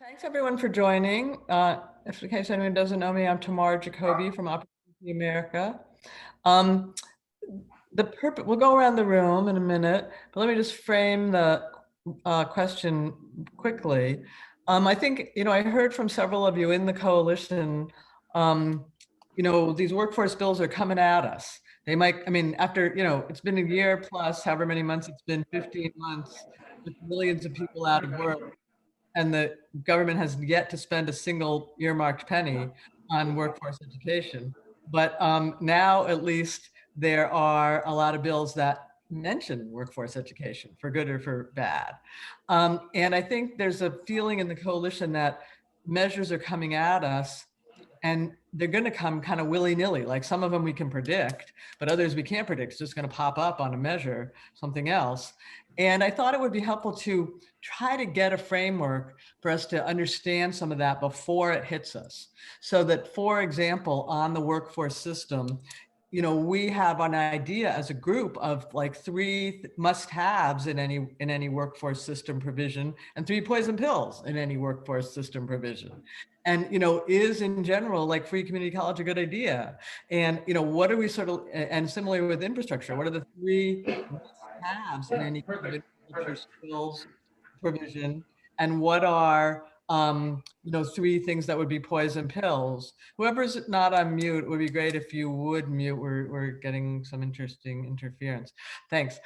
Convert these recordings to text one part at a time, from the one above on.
Thanks everyone for joining. If in case anyone doesn't know me, I'm Tamara Jacoby from Opportunity America. We'll go around the room in a minute, but let me just frame the question quickly. I think, I heard from several of you in the coalition, these workforce bills are coming at us. They might, after, it's been a year plus, however many months it's been, 15 months, with millions of people out of work. And the government has yet to spend a single earmarked penny on workforce education. But now at least there are a lot of bills that mention workforce education for good or for bad. And I think there's a feeling in the coalition that measures are coming at us and they're going to come kind of willy-nilly. Like some of them we can predict, but others we can't predict. It's just going to pop up on a measure, something else. And I thought it would be helpful to try to get a framework for us to understand some of that before it hits us. So that, for example, on the workforce system, we have an idea as a group of like three must-haves in any workforce system provision and three poison pills in any workforce system provision. And, is in general, like free community college a good idea? And, what are we and similarly with infrastructure, what are the three must-haves in any infrastructure skills provision? And what are, three things that would be poison pills? Whoever's not on mute, it would be great if you would mute. We're getting some interesting interference. Thanks.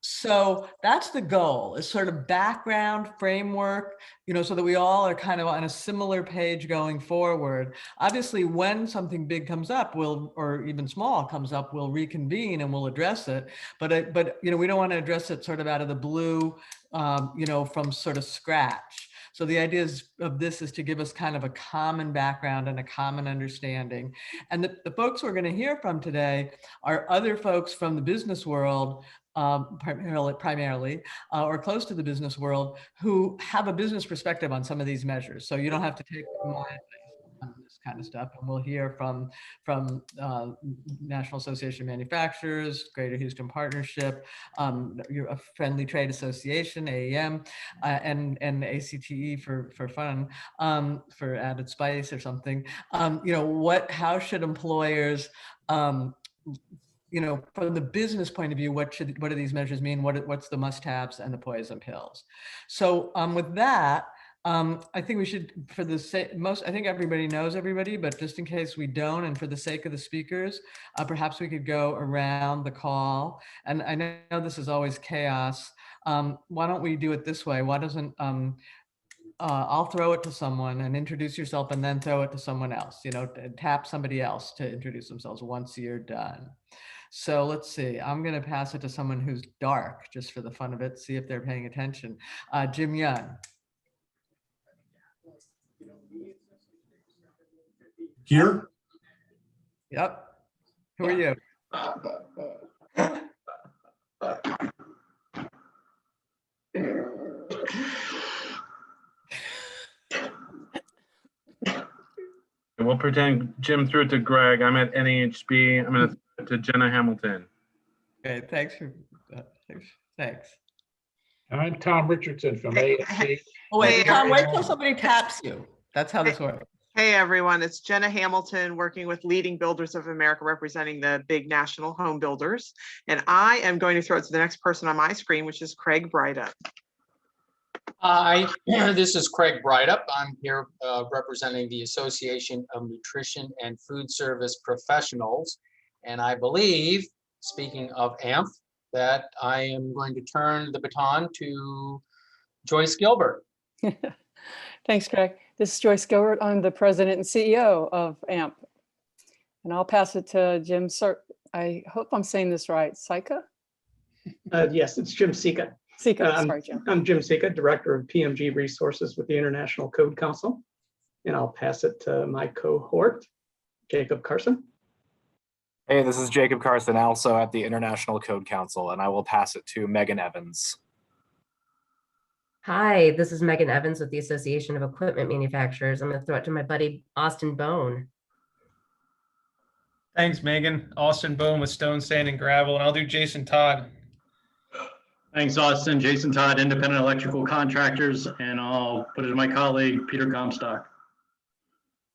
So that's the goal, is sort of background framework, so that we all are kind of on a similar page going forward. Obviously, when something big comes up, or even small comes up, we'll reconvene and we'll address it. But we don't want to address it sort of out of the blue, from sort of scratch. So the idea of this is to give us kind of a common background and a common understanding. And the folks we're going to hear from today are other folks from the business world, primarily, or close to the business world, who have a business perspective on some of these measures. So you don't have to take my advice on this kind of stuff. And we'll hear from National Association of Manufacturers, Greater Houston Partnership, a Friendly Trade Association, AEM, and ACTE for fun, for added spice or something. How should employers, from the business point of view, what do these measures mean? What's the must-haves and the poison pills? So with that, I think we should, for the sake, I think everybody knows everybody, but just in case we don't, and for the sake of the speakers, perhaps we could go around the call. And I know this is always chaos. Why don't we do it this way? Why doesn't, I'll throw it to someone and introduce yourself and then throw it to someone else, tap somebody else to introduce themselves once you're done. So let's see, I'm going to pass it to someone who's dark just for the fun of it, see if they're paying attention. Jim Young. Here? Yep. Who are you? We'll pretend Jim threw it to Greg. I'm at NAHB. I'm going to throw it to Jenna Hamilton. Okay, thanks. Thanks. I'm Tom Richardson from AFC. Oh, wait, Tom, wait till somebody taps you. That's how this works. Hey everyone, it's Jenna Hamilton working with Leading Builders of America, representing the big national home builders. And I am going to throw it to the next person on my screen, which is Craig Breidup. Hi, this is Craig Breidup. I'm here representing the Association of Nutrition and Food Service Professionals. And I believe, speaking of AMP, that I am going to turn the baton to Joyce Gilbert. Thanks, Craig. This is Joyce Gilbert. I'm the president and CEO of AMP. And I'll pass it to Jim. I hope I'm saying this right. Sika? Yes, it's Jim Sika. Sika, sorry, Jim. I'm Jim Sika, Director of PMG Resources with the International Code Council. And I'll pass it to my cohort, Jacob Carson. Hey, this is Jacob Carson, also at the International Code Council, and I will pass it to Megan Evans. Hi, this is Megan Evans with the Association of Equipment Manufacturers. I'm going to throw it to my buddy, Austin Bone. Thanks, Megan. Austin Bone with Stone, Sand, and Gravel, and I'll do Jason Todd. Thanks, Austin. Jason Todd, Independent Electrical Contractors, and I'll put it to my colleague, Peter Comstock.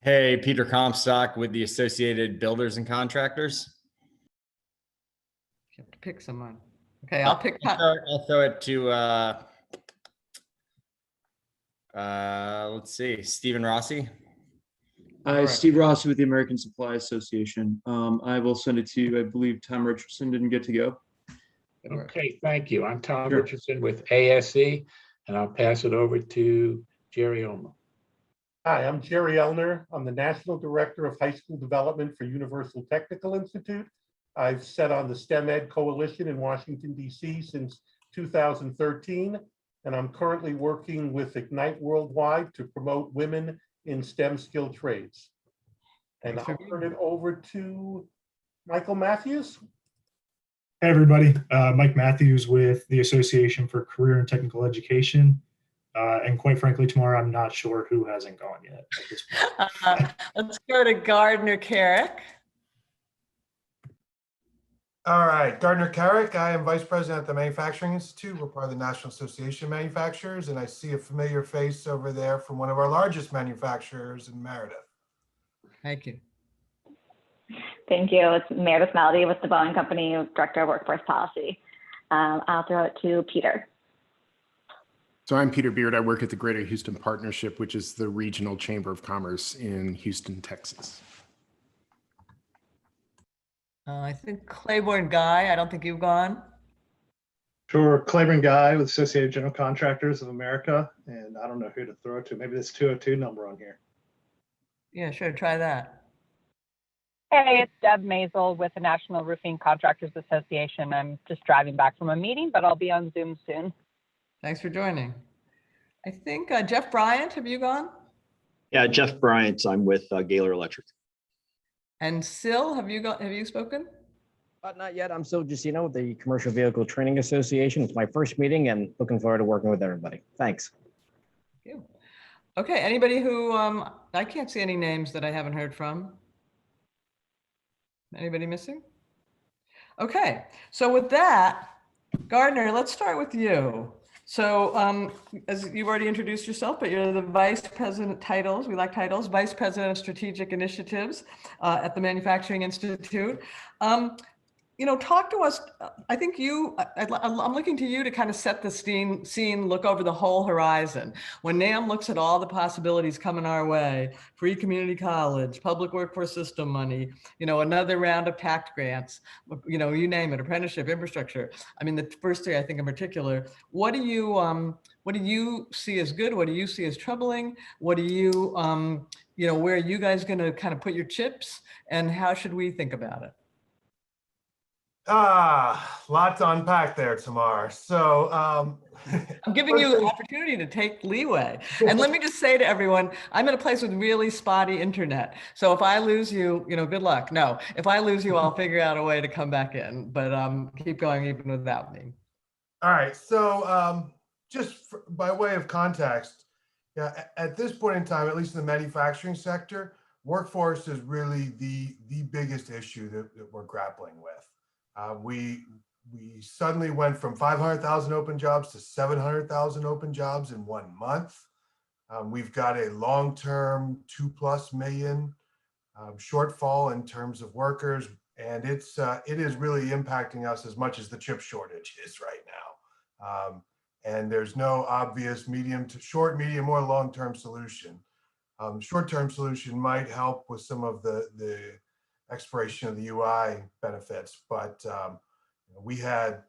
Hey, Peter Comstock with the Associated Builders and Contractors. You have to pick someone. Okay, I'll pick. I'll throw it to, let's see, Stephen Rossi. Alright. Steve Rossi with the American Supply Association. I will send it to you. I believe Tom Richardson didn't get to go. Okay, thank you. I'm Tom Sure. Richardson with ASE, and I'll pass it over to Jerry Ulmer. Hi, I'm Jerry Elner. I'm the National Director of High School Development for Universal Technical Institute. I've sat on the STEM Ed Coalition in Washington, D.C. since 2013, and I'm currently working with Ignite Worldwide to promote women in STEM skilled trades. And I'll turn it over to Michael Matthews. Hey, everybody. Mike Matthews with the Association for Career and Technical Education. And quite frankly, tomorrow, I'm not sure who hasn't gone yet at this point. Let's go to Gardner Carrick. All right, Gardner Carrick. I am Vice President at the Manufacturing Institute. We're part of the National Association of Manufacturers, and I see a familiar face over there from one of our largest manufacturers in Meredith. Thank you. Thank you. It's Meredith Melody with the Boeing Company, Director of Workforce Policy. I'll throw it to Peter. So I'm Peter Beard. I work at the Greater Houston Partnership, which is the regional chamber of commerce in Houston, Texas. I think Claiborne Guy, I don't think you've gone. Sure, Claiborne Guy with Associated General Contractors of America, and I don't know who to throw it to. Maybe this 202 number on here. Yeah, sure, try that. Hey, it's Deb Maisel with the National Roofing Contractors Association. I'm just driving back from a meeting, but I'll be on Zoom soon. Thanks for joining. I think Jeff Bryant, have you gone? Yeah, Jeff Bryant. I'm with Gaylor Electric. And Sil, have you spoken? Not yet. I'm Sil Jusino with the Commercial Vehicle Training Association. It's my first meeting and looking forward to working with everybody. Thanks. Thank you. Okay, anybody who, I can't see any names that I haven't heard from. Anybody missing? Okay, so with that, Gardner, let's start with you. So as you've already introduced yourself, but you're the Vice President titles, we like titles, Vice President of Strategic Initiatives at the Manufacturing Institute. Talk to us. I think I'm looking to you to kind of set the scene, look over the whole horizon. When NAM looks at all the possibilities coming our way, free community college, public workforce system money, another round of tax grants, you name it, apprenticeship, infrastructure. I mean, the first three, I think in particular, what do you see as good? What do you see as troubling? What do you, where are you guys going to kind of put your chips, and how should we think about it? Lot to unpack there, Tamar. So I'm giving you an opportunity to take leeway. And let me just say to everyone, I'm in a place with really spotty internet. So if I lose you, good luck. No, if I lose you, I'll figure out a way to come back in, but keep going even without me. All right. So by way of context, yeah, at this point in time, at least in the manufacturing sector, workforce is really the biggest issue that we're grappling with. We suddenly went from 500,000 open jobs to 700,000 open jobs in 1 month. We've got a long-term 2+ million shortfall in terms of workers, and it is really impacting us as much as the chip shortage is right now. And there's no obvious medium, or long-term solution. Short-term solution might help with some of the expiration of the UI benefits, but we had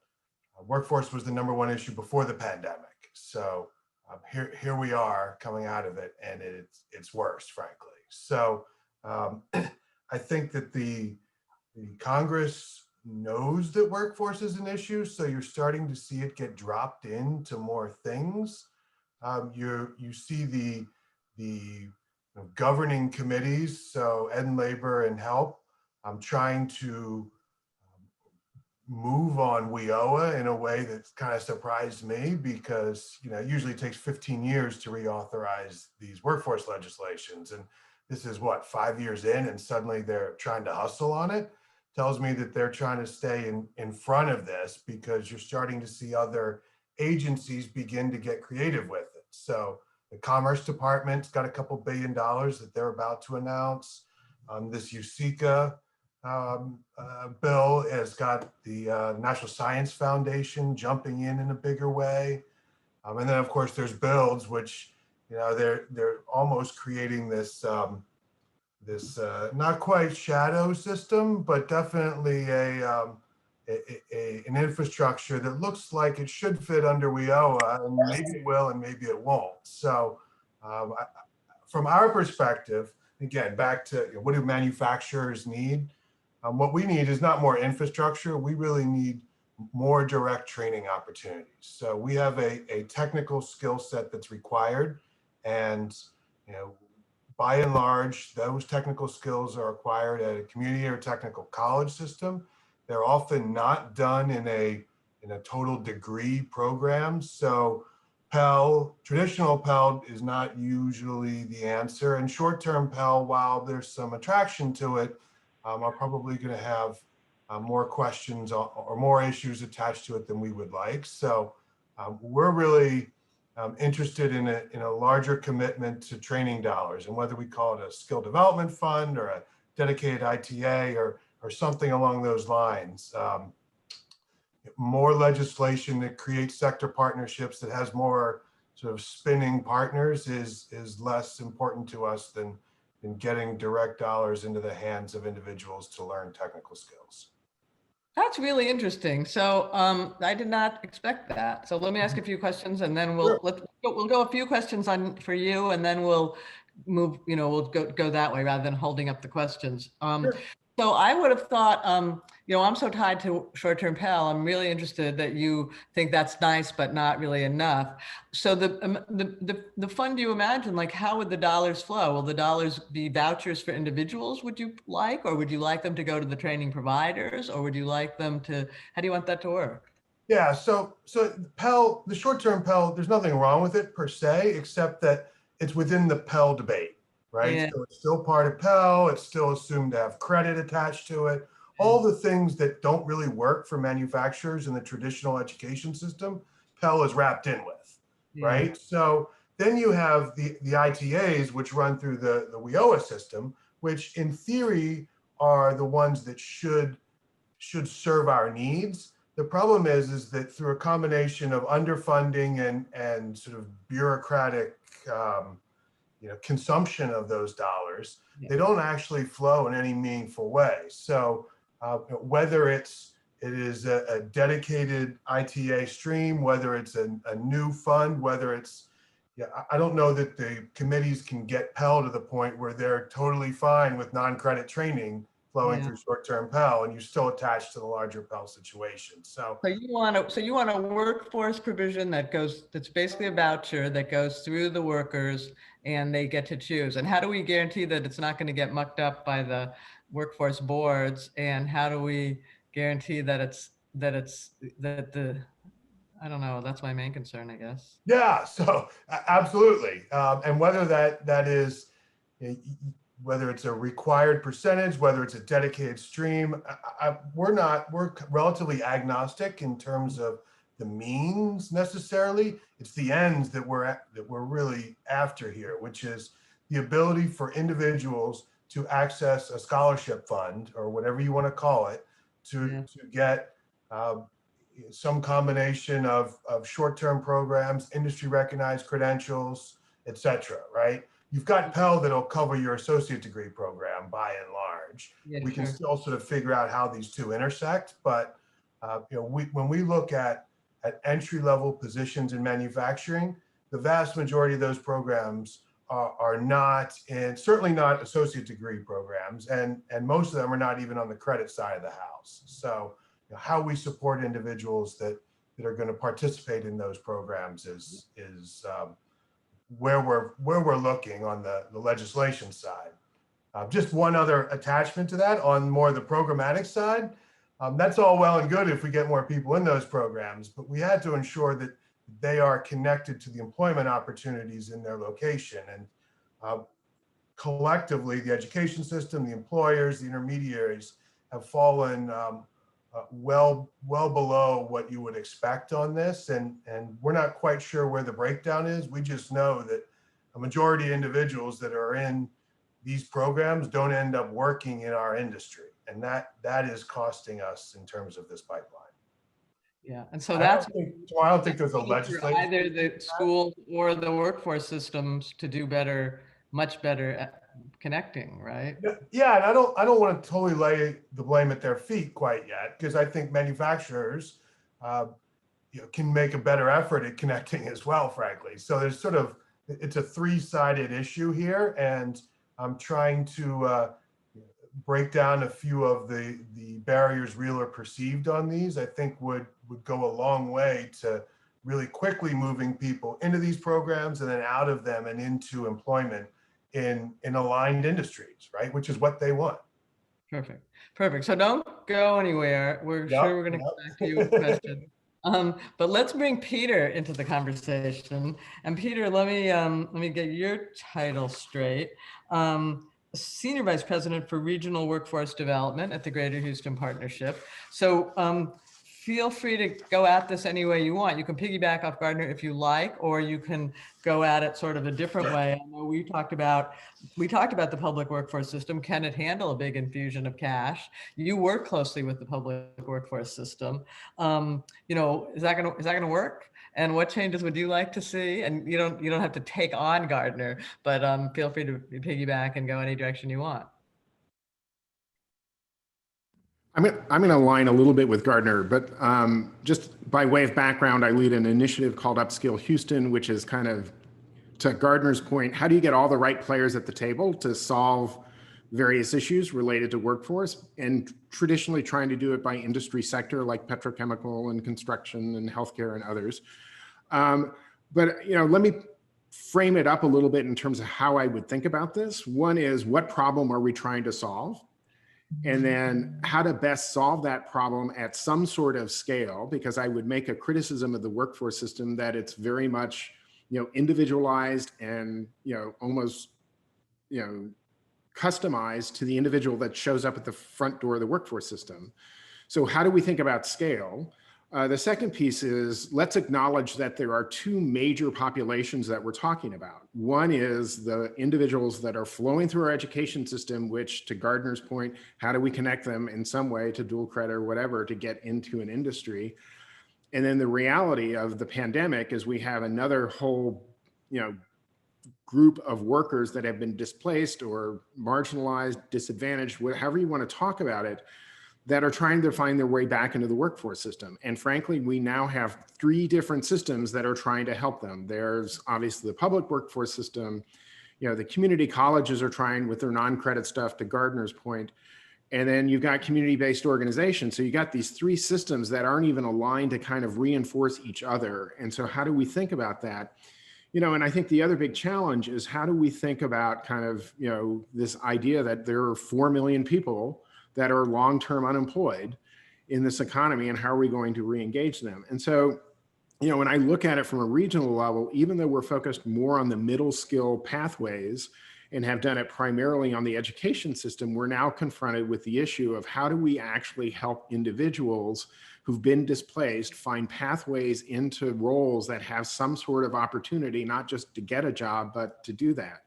workforce was the #1 issue before the pandemic. So here we are coming out of it, and it's worse, frankly. So I think that the Congress knows that workforce is an issue, so you're starting to see it get dropped into more things. You see the governing committees, so Ed and Labor and Health, I'm trying to move on WIOA in a way that's kind of surprised me, because it usually takes 15 years to reauthorize these workforce legislations, and this is what, 5 years in, and suddenly they're trying to hustle on it. tells me that they're trying to stay in front of this because you're starting to see other agencies begin to get creative with it. So the Commerce Department's got a couple $2 billion that they're about to announce. This USICA bill has got the National Science Foundation jumping in a bigger way. And then of course there's builds, which, you know, they're almost creating this not quite shadow system, but definitely an infrastructure that looks like it should fit under WIOA, and maybe it will and maybe it won't. So from our perspective, again, back to, you know, what do manufacturers need? What we need is not more infrastructure. We really need more direct training opportunities. So we have a technical skill set that's required, and, you know, by and large, those technical skills are acquired at a community or technical college system. They're often not done in a total degree program. So Pell, traditional Pell is not usually the answer. And short-term Pell, while there's some attraction to it, are probably going to have more questions or more issues attached to it than we would like. So we're really interested in a larger commitment to training dollars, and whether we call it a skill development fund or a dedicated ITA or something along those lines. More legislation that creates sector partnerships that has more sort of spinning partners is less important to us than getting direct dollars into the hands of individuals to learn technical skills. That's really interesting. So I did not expect that. So let me ask a few questions, and then we'll go a few questions on for you, and then we'll move. You know, we'll go that way rather than holding up the questions. So I would have thought, you know, I'm so tied to short-term Pell. I'm really interested that you think that's nice, but not really enough. So the fund you imagine, like, how would the dollars flow? Will the dollars be vouchers for individuals, would you like, or would you like them to go to the training providers, or would you like them to, how do you want that to work? Yeah, so Pell, the short-term Pell, there's nothing wrong with it per se, except that it's within the Pell debate, right? Yeah. So it's still part of Pell. It's still assumed to have credit attached to it. All the things that don't really work for manufacturers in the traditional education system, Pell is wrapped in with, right? So then you have the ITAs, which run through the WIOA system, which in theory are the ones that should serve our needs. The problem is that through a combination of underfunding and sort of bureaucratic you know, consumption of those dollars, they don't actually flow in any meaningful way. So whether it is a dedicated ITA stream, whether it's a new fund, whether it's, yeah, I don't know that the committees can get Pell to the point where they're totally fine with non-credit training flowing through short-term Pell, and you're still attached to the larger Pell situation. So you want a workforce provision that's basically a voucher that goes through the workers and they get to choose. And how do we guarantee that it's not going to get mucked up by the workforce boards? And how do we guarantee that I don't know, that's my main concern, I guess. Yeah, so absolutely. And whether that is, whether it's a required percentage, whether it's a dedicated stream, we're relatively agnostic in terms of the means necessarily. It's the ends that we're really after here, which is the ability for individuals to access a scholarship fund or whatever you want to call it to get some combination of short-term programs, industry recognized credentials, et cetera, right? You've got Pell that'll cover your associate degree program by and large. We can still sort of figure out how these two intersect, but you know, when we look at entry-level positions in manufacturing, the vast majority of those programs are not, and certainly not associate degree programs, and most of them are not even on the credit side of the house. So you know, how we support individuals that are going to participate in those programs is where we're looking on the legislation side. Just one other attachment to that on more the programmatic side. That's all well and good if we get more people in those programs, but we had to ensure that they are connected to the employment opportunities in their location. And collectively, the education system, the employers, the intermediaries have fallen well below what you would expect on this. And we're not quite sure where the breakdown is. We just know that a majority of individuals that are in these programs don't end up working in our industry. And that is costing us in terms of this pipeline. Yeah, and so that's I don't think there's a for legislative. either the schools or the workforce systems to do better, much better at connecting, right? Yeah, and I don't want to totally lay the blame at their feet quite yet, because I think manufacturers can make a better effort at connecting as well, frankly. So there's sort of, it's a three-sided issue here, and I'm trying to break down a few of the barriers real or perceived on these. I think would go a long way to really quickly moving people into these programs and then out of them and into employment in aligned industries, right? Which is what they want. Perfect. Perfect. So don't go anywhere. We're sure we're going to come back to you with questions. But let's bring Peter into the conversation. And Peter, let me get your title straight. Senior Vice President for Regional Workforce Development at the Greater Houston Partnership. So feel free to go at this any way you want. You can piggyback off Gardner if you like, or you can go at it sort of a different way. I know we talked about the public workforce system. Can it handle a big infusion of cash? You work closely with the public workforce system. You know, is that gonna work? And what changes would you like to see? And you don't have to take on Gardner, but feel free to piggyback and go any direction you want. I'm going to align a little bit with Gardner, but just by way of background, I lead an initiative called Upskill Houston, which is kind of, to Gardner's point, how do you get all the right players at the table to solve various issues related to workforce, and traditionally trying to do it by industry sector like petrochemical and construction and healthcare and others. But let me frame it up a little bit in terms of how I would think about this. One is, what problem are we trying to solve? And then how to best solve that problem at some sort of scale, because I would make a criticism of the workforce system that it's very much, individualized and, almost, customized to the individual that shows up at the front door of the workforce system. So how do we think about scale? The second piece is, let's acknowledge that there are two major populations that we're talking about. One is the individuals that are flowing through our education system, which, to Gardner's point, how do we connect them in some way to dual credit or whatever to get into an industry? And then the reality of the pandemic is we have another whole, group of workers that have been displaced or marginalized, disadvantaged, however you want to talk about it, that are trying to find their way back into the workforce system. And frankly, we now have three different systems that are trying to help them. There's obviously the public workforce system, the community colleges are trying with their non-credit stuff, to Gardner's point. And then you've got community-based organizations. So you got these three systems that aren't even aligned to kind of reinforce each other. And so how do we think about that? And I think the other big challenge is, how do we think about kind of, this idea that there are 4 million people that are long-term unemployed in this economy, and how are we going to re-engage them? And so, when I look at it from a regional level, even though we're focused more on the middle skill pathways and have done it primarily on the education system, we're now confronted with the issue of, how do we actually help individuals who've been displaced find pathways into roles that have some sort of opportunity, not just to get a job, but to do that.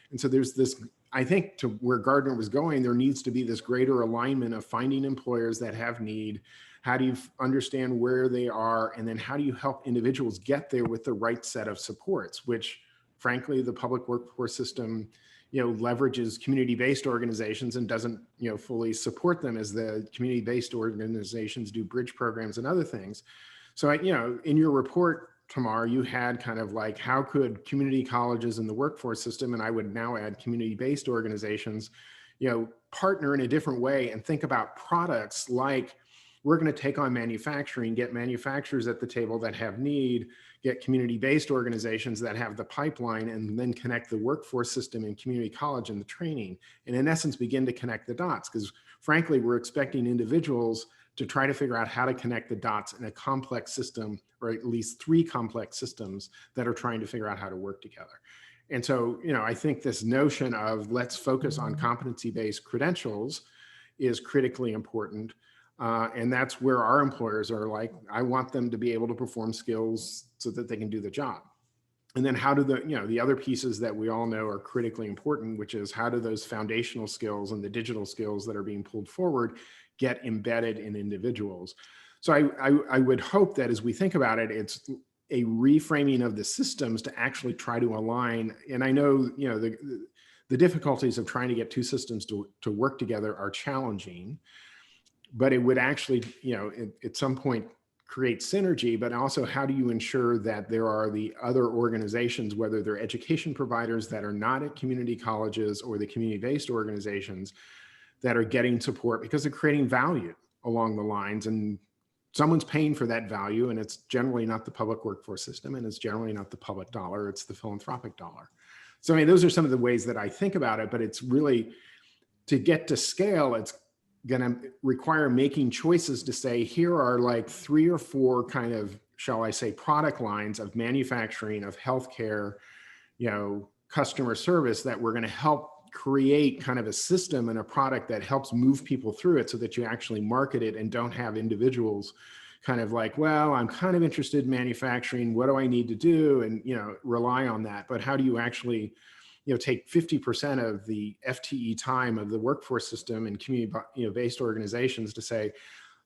And so there's this, I think, to where Gardner was going, there needs to be this greater alignment of finding employers that have need. How do you understand where they are? And then how do you help individuals get there with the right set of supports, which frankly, the public workforce system, leverages community-based organizations and doesn't, fully support them as the community-based organizations do bridge programs and other things. So, in your report, Tamar, you had kind of like, how could community colleges and the workforce system, and I would now add community-based organizations, partner in a different way and think about products like, we're going to take on manufacturing, get manufacturers at the table that have need, get community-based organizations that have the pipeline, and then connect the workforce system and community college and the training. And in essence, begin to connect the dots, because frankly, we're expecting individuals to try to figure out how to connect the dots in a complex system, or at least three complex systems that are trying to figure out how to work together. And so, I think this notion of, let's focus on competency-based credentials is critically important. And that's where our employers are like, I want them to be able to perform skills so that they can do the job. And then how do the other pieces that we all know are critically important, which is how do those foundational skills and the digital skills that are being pulled forward get embedded in individuals. So I would hope that as we think about it, it's a reframing of the systems to actually try to align. And I know, the difficulties of trying to get two systems to work together are challenging, but it would actually, at some point create synergy, but also how do you ensure that there are the other organizations, whether they're education providers that are not at community colleges or the community-based organizations that are getting support because they're creating value along the lines, and someone's paying for that value, and it's generally not the public workforce system, and it's generally not the public dollar, it's the philanthropic dollar. So I mean, those are some of the ways that I think about it, but it's really, to get to scale, it's going to require making choices to say, here are like 3 or 4 kind of, shall I say, product lines of manufacturing, of healthcare, customer service that we're going to help create kind of a system and a product that helps move people through it so that you actually market it and don't have individuals kind of like, well, I'm kind of interested in manufacturing. What do I need to do? And, rely on that. But how do you actually take 50% of the FTE time of the workforce system and community-based organizations to say,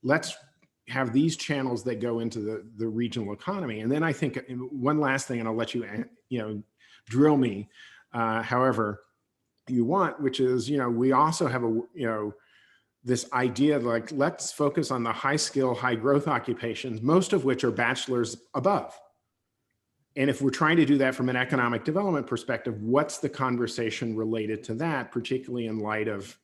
let's have these channels that go into the regional economy. And then I think one last thing, and I'll let you, drill me however you want, which is, we also have this idea like, let's focus on the high skill, high growth occupations, most of which are bachelor's above. And if we're trying to do that from an economic development perspective, what's the conversation related to that, particularly in light of,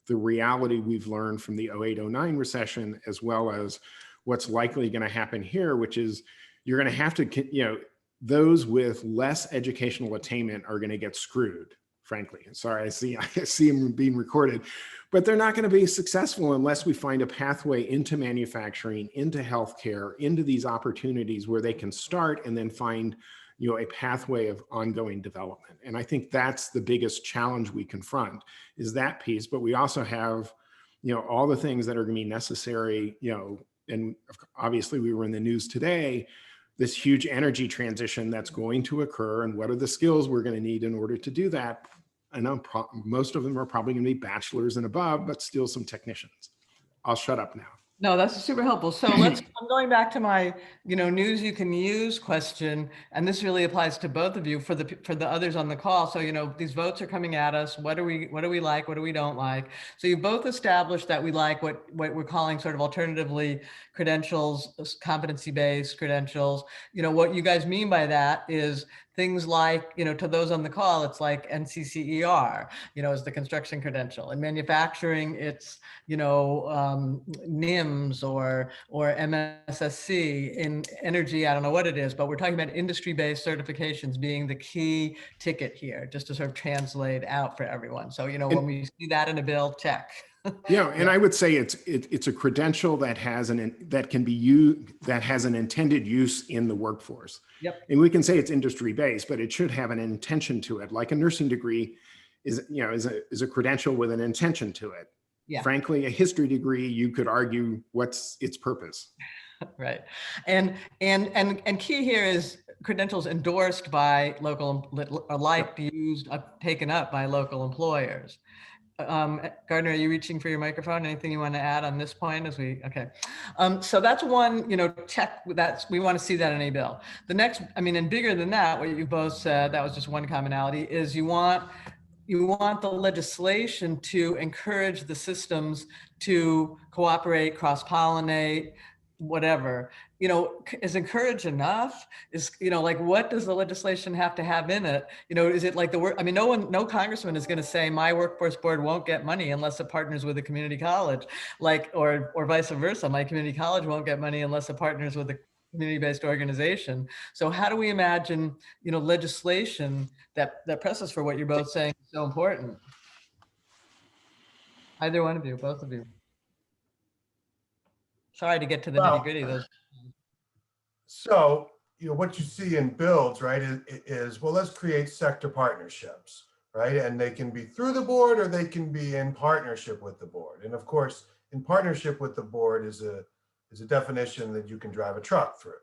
the reality we've learned from the 08-09 recession, as well as what's likely going to happen here, which is you're going to have to, those with less educational attainment are going to get screwed, frankly. Sorry, I see them being recorded, but they're not going to be successful unless we find a pathway into manufacturing, into healthcare, into these opportunities where they can start and then find, a pathway of ongoing development. And I think that's the biggest challenge we confront, is that piece. But we also have, all the things that are going to be necessary, and obviously we were in the news today, this huge energy transition that's going to occur, and what are the skills we're going to need in order to do that. I know most of them are probably going to be bachelors and above, but still some technicians. I'll shut up now. No, that's super helpful. So I'm going back to my, news you can use question, and this really applies to both of you for the others on the call. So, these votes are coming at us. What do we like? What do we don't like? So you both established that we like what we're calling sort of alternatively credentials, competency-based credentials. What you guys mean by that is things like, to those on the call, it's like NCCER, is the construction credential. In manufacturing, it's, NIMS or MSSC. In energy, I don't know what it is, but we're talking about industry-based certifications being the key ticket here, just to sort of translate out for everyone. So, when we see that in a bill, check. And I would say it's a credential that has an intended use in the workforce. Yep. And we can say it's industry based, but it should have an intention to it. Like a nursing degree is a credential with an intention to it. Yeah. Frankly, a history degree, you could argue what's its purpose. Right. And key here is credentials endorsed by local, or liked, used, taken up by local employers. Gardner, are you reaching for your microphone? Anything you want to add on this point okay. So that's one, check, we want to see that in a bill. The next, and bigger than that, what you both said, that was just one commonality, is you want the legislation to encourage the systems to cooperate, cross-pollinate, whatever. Is encourage enough? Is, what does the legislation have to have in it? Is it like the work? No congressman is going to say my workforce board won't get money unless it partners with a community college, or vice versa. My community college won't get money unless it partners with a community-based organization. So how do we imagine, legislation that presses for what you're both saying is so important? Either one of you, both of you. Sorry to get to the nitty-gritty. So, what you see in builds, right, is well, let's create sector partnerships, right? And they can be through the board or they can be in partnership with the board. And of course, in partnership with the board is a definition that you can drive a truck through.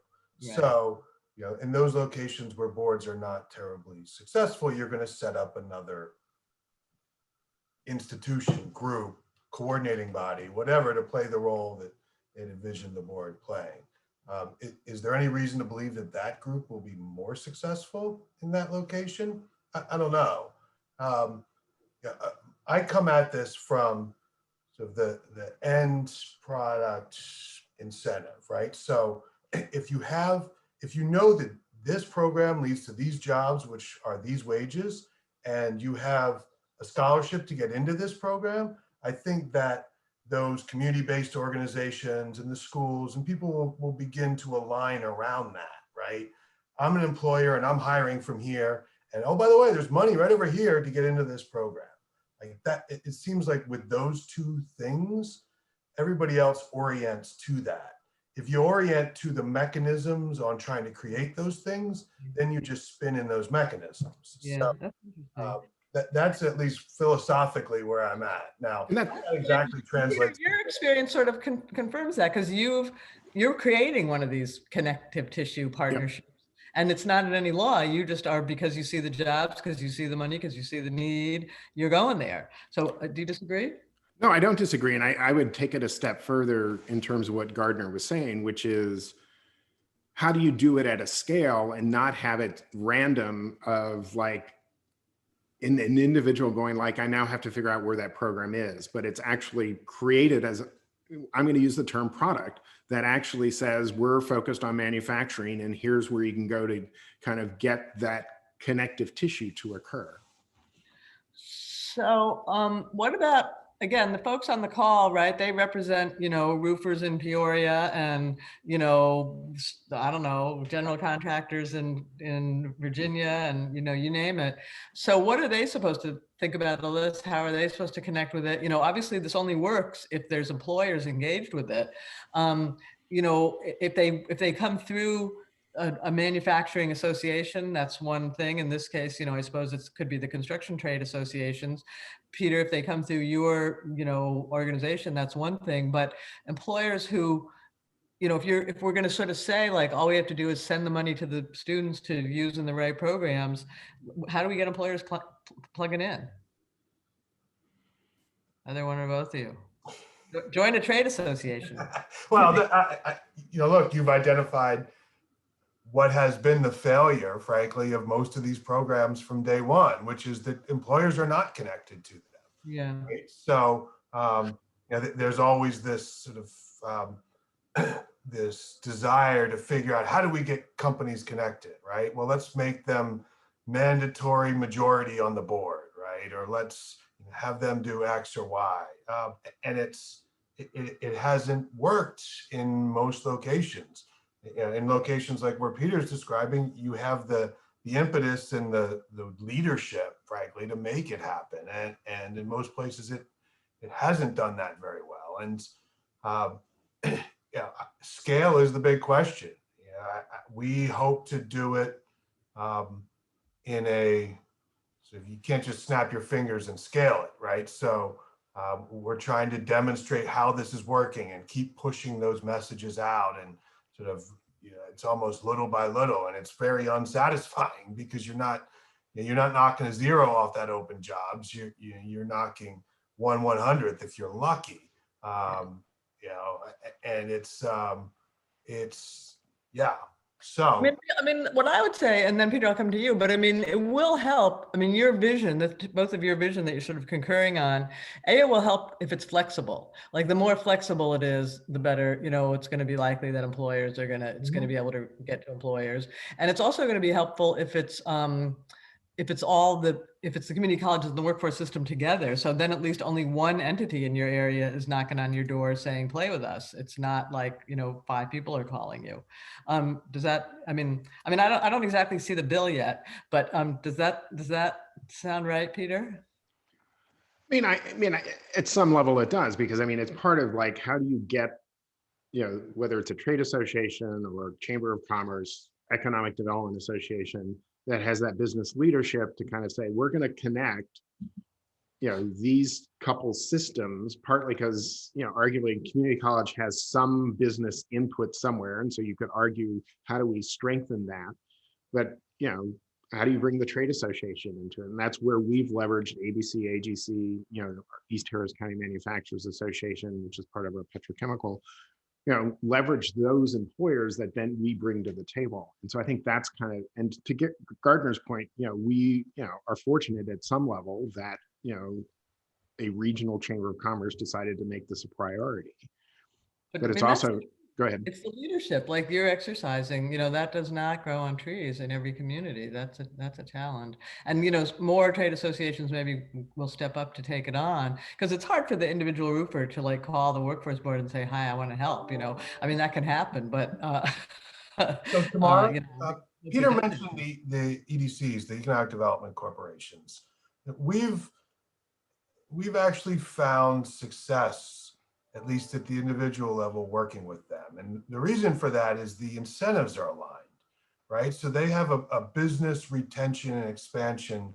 Right. So, you know, in those locations where boards are not terribly successful, you're going to set up another institution, group, coordinating body, whatever, to play the role that they envision the board playing. Is there any reason to believe that that group will be more successful in that location? I don't know. I come at this from sort of the end product incentive, right? So if you know that this program leads to these jobs, which are these wages, and you have a scholarship to get into this program, I think that those community-based organizations and the schools and people will begin to align around that, right? I'm an employer and I'm hiring from here. And oh, by the way, there's money right over here to get into this program. Like that, it seems like with those two things, everybody else orients to that. If you orient to the mechanisms on trying to create those things, then you just spin in those mechanisms. Yeah, So, that's interesting. that's at least philosophically where I'm at now. And that exactly translates. Your experience sort of confirms that, because you're creating one of these connective tissue partnerships. And it's not in any law. You just are, because you see the jobs, because you see the money, because you see the need, you're going there. So do you disagree? No, I don't disagree. And I would take it a step further in terms of what Gardner was saying, which is, how do you do it at a scale and not have it random of like an individual going like, I now have to figure out where that program is, but it's actually created as, I'm going to use the term product, that actually says we're focused on manufacturing and here's where you can go to kind of get that connective tissue to occur. So what about, again, the folks on the call, right? They represent, roofers in Peoria and, I don't know, general contractors in Virginia and, you name it. So what are they supposed to think about the list? How are they supposed to connect with it? Obviously this only works if there's employers engaged with it. If they come through a manufacturing association, that's one thing. In this case, I suppose it could be the construction trade associations. Peter, if they come through your, organization, that's one thing. But employers who, if we're going to sort of say like, all we have to do is send the money to the students to use in the right programs, how do we get employers plugging in? Either one or both of you. Join a trade association. Well, look, you've identified what has been the failure, frankly, of most of these programs from day one, which is that employers are not connected to them. Yeah. Right? So, there's always this sort of this desire to figure out, how do we get companies connected, right? Well, let's make them mandatory majority on the board, right? Or let's have them do X or Y. And it hasn't worked in most locations. In locations like where Peter's describing, you have the impetus and the leadership, frankly, to make it happen. And in most places, it hasn't done that very well. And scale is the big question. We hope to do it in a, so you can't just snap your fingers and scale it, right? So we're trying to demonstrate how this is working and keep pushing those messages out, and sort of, it's almost little by little, and it's very unsatisfying because you're not knocking a zero off that open jobs. You're knocking 1/100th if you're lucky. And it's So I mean, what I would say, and then Peter, I'll come to you, but I mean, it will help. I mean, your vision, both of your vision that you're sort of concurring on, it will help if it's flexible. Like the more flexible it is, the better, it's going to be likely that employers are it's going to be able to get to employers. And it's also going to be helpful if it's the community colleges and the workforce system together. So then at least only one entity in your area is knocking on your door saying, play with us. It's not like, 5 people are calling you. Does that, I mean, I don't exactly see the bill yet, but does that sound right, Peter? I mean, at some level it does, because it's part of like, how do you get, whether it's a trade association or chamber of commerce, economic development association, that has that business leadership to kind of say, we're going to connect, these couple systems, partly because, arguably community college has some business input somewhere. And so you could argue, how do we strengthen that? But, how do you bring the trade association into it? And that's where we've leveraged ABC, AGC, East Harris County Manufacturers Association, which is part of our petrochemical, leverage those employers that then we bring to the table. And so I think that's kind of, and to get Gardner's point, we, are fortunate at some level that, a regional chamber of commerce decided to make this a priority. But I it's mean, also, go ahead. It's the leadership, like you're exercising, that does not grow on trees in every community. That's a challenge. And, more trade associations maybe will step up to take it on, because it's hard for the individual roofer to like call the workforce board and say, hi, I want to help, I mean, that can happen, but. So tomorrow, Peter mentioned the EDCs, the Economic Development Corporations. We've actually found success, at least at the individual level, working with them. And the reason for that is the incentives are aligned, right? So they have a business retention and expansion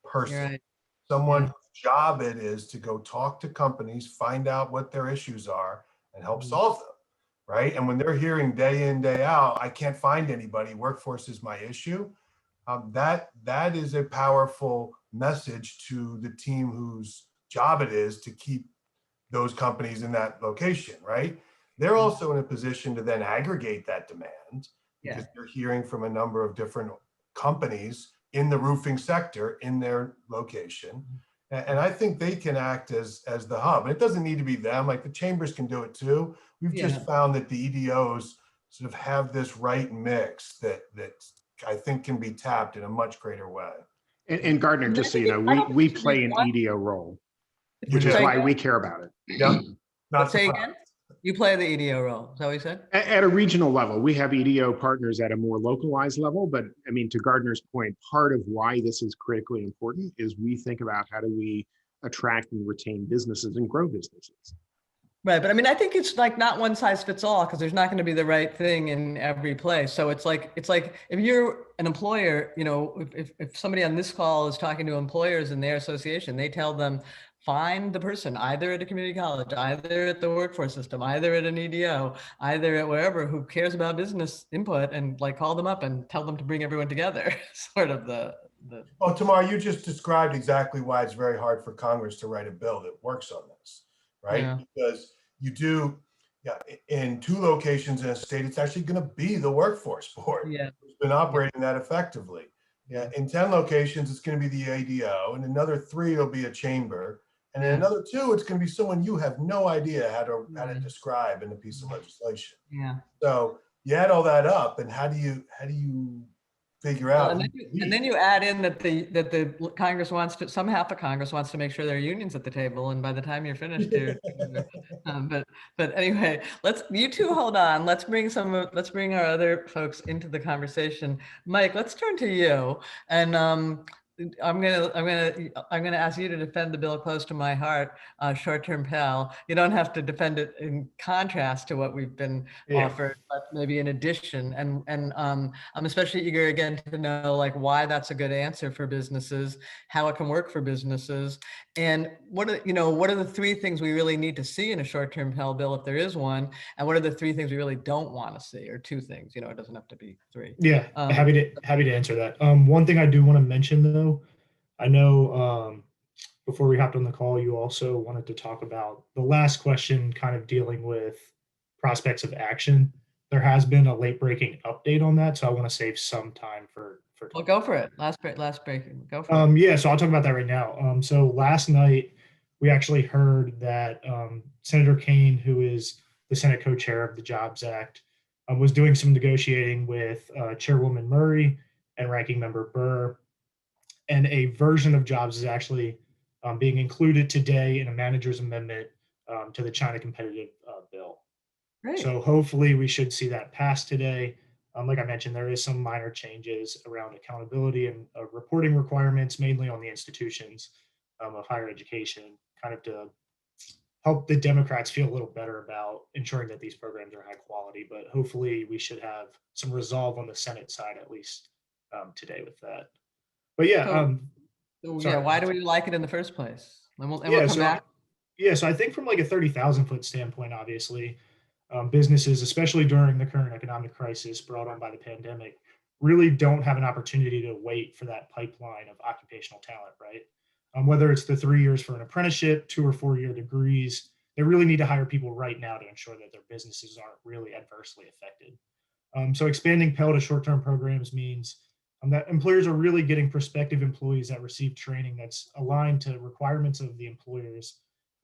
person, Right. someone whose job it is to go talk to companies, find out what their issues are, and help solve them, right? And when they're hearing day in, day out, I can't find anybody, workforce is my issue, that is a powerful message to the team whose job it is to keep those companies in that location, right? They're also in a position to then aggregate that demand because they're hearing from a number of different companies in the roofing sector in their location. And I think they can act as the hub. And it doesn't need to be them, like the chambers can do it too. We've just found that the EDOs sort of have this right mix that I think can be tapped in a much greater way. And Gardner, just so you know, we play an EDO role, which is why we care about it. Yep. Not Say again? You play the EDO role, is that what you said? At a regional level, we have EDO partners at a more localized level, but I mean, to Gardner's point, part of why this is critically important is we think about how do we attract and retain businesses and grow businesses. Right, but I mean, I think it's like not one size fits all, because there's not going to be the right thing in every place. So it's like if you're an employer, if somebody on this call is talking to employers in their association, they tell them, find the person either at a community college, either at the workforce system, either at an EDO, either at wherever, who cares about business input, and like call them up and tell them to bring everyone together. Sort of the. Well, Tamar, you just described exactly why it's very hard for Congress to write a bill that works on this, right? Yeah. Because you do, in 2 locations in a state, it's actually going to be the workforce board. Yeah. Who's been operating that effectively. Yeah. In 10 locations, it's going to be the ADO, and another 3 will be a chamber. And in another 2, it's going to be someone you have no idea how to describe in a piece of legislation. Yeah. So you add all that up, and how do you figure out? And then you add in that the Congress wants to, some half of Congress wants to make sure there are unions at the table, and by the time you're finished, but anyway, you two hold on. Let's bring our other folks into the conversation. Mike, let's turn to you, and I'm gonna ask you to defend the bill close to my heart, short-term Pell. You don't have to defend it in contrast to what we've been offered, but maybe in addition. And I'm especially eager again to know like why that's a good answer for businesses, how it can work for businesses, and what are the 3 things we really need to see in a short-term Pell bill if there is one, and what are the 3 things we really don't want to see, or 2 things. It doesn't have to be 3. Yeah, happy to answer that. One thing I do want to mention though, I know before we hopped on the call, you also wanted to talk about the last question, kind of dealing with prospects of action. There has been a late breaking update on that, so I want to save some time for. Well, go for it. Last breaking. Go for it. Yeah, so I'll talk about that right now. So last night we actually heard that Senator Kane, who is the Senate co-chair of the Jobs Act, was doing some negotiating with Chairwoman Murray and Ranking Member Burr. And a version of jobs is actually being included today in a manager's amendment to the China competitive bill. Great. So hopefully we should see that pass today. Like I mentioned, there is some minor changes around accountability and reporting requirements, mainly on the institutions of higher education, kind of to help the Democrats feel a little better about ensuring that these programs are high quality. But hopefully we should have some resolve on the Senate side, at least today with that. But yeah, So, sorry. yeah, why do we like it in the first place? And we'll Yeah, come so back. so I think from like a 30,000 foot standpoint, obviously, businesses, especially during the current economic crisis brought on by the pandemic, really don't have an opportunity to wait for that pipeline of occupational talent, right? Whether it's the 3 years for an apprenticeship, 2 or 4 year degrees, they really need to hire people right now to ensure that their businesses aren't really adversely affected. So expanding Pell to short-term programs means that employers are really getting prospective employees that receive training that's aligned to requirements of the employers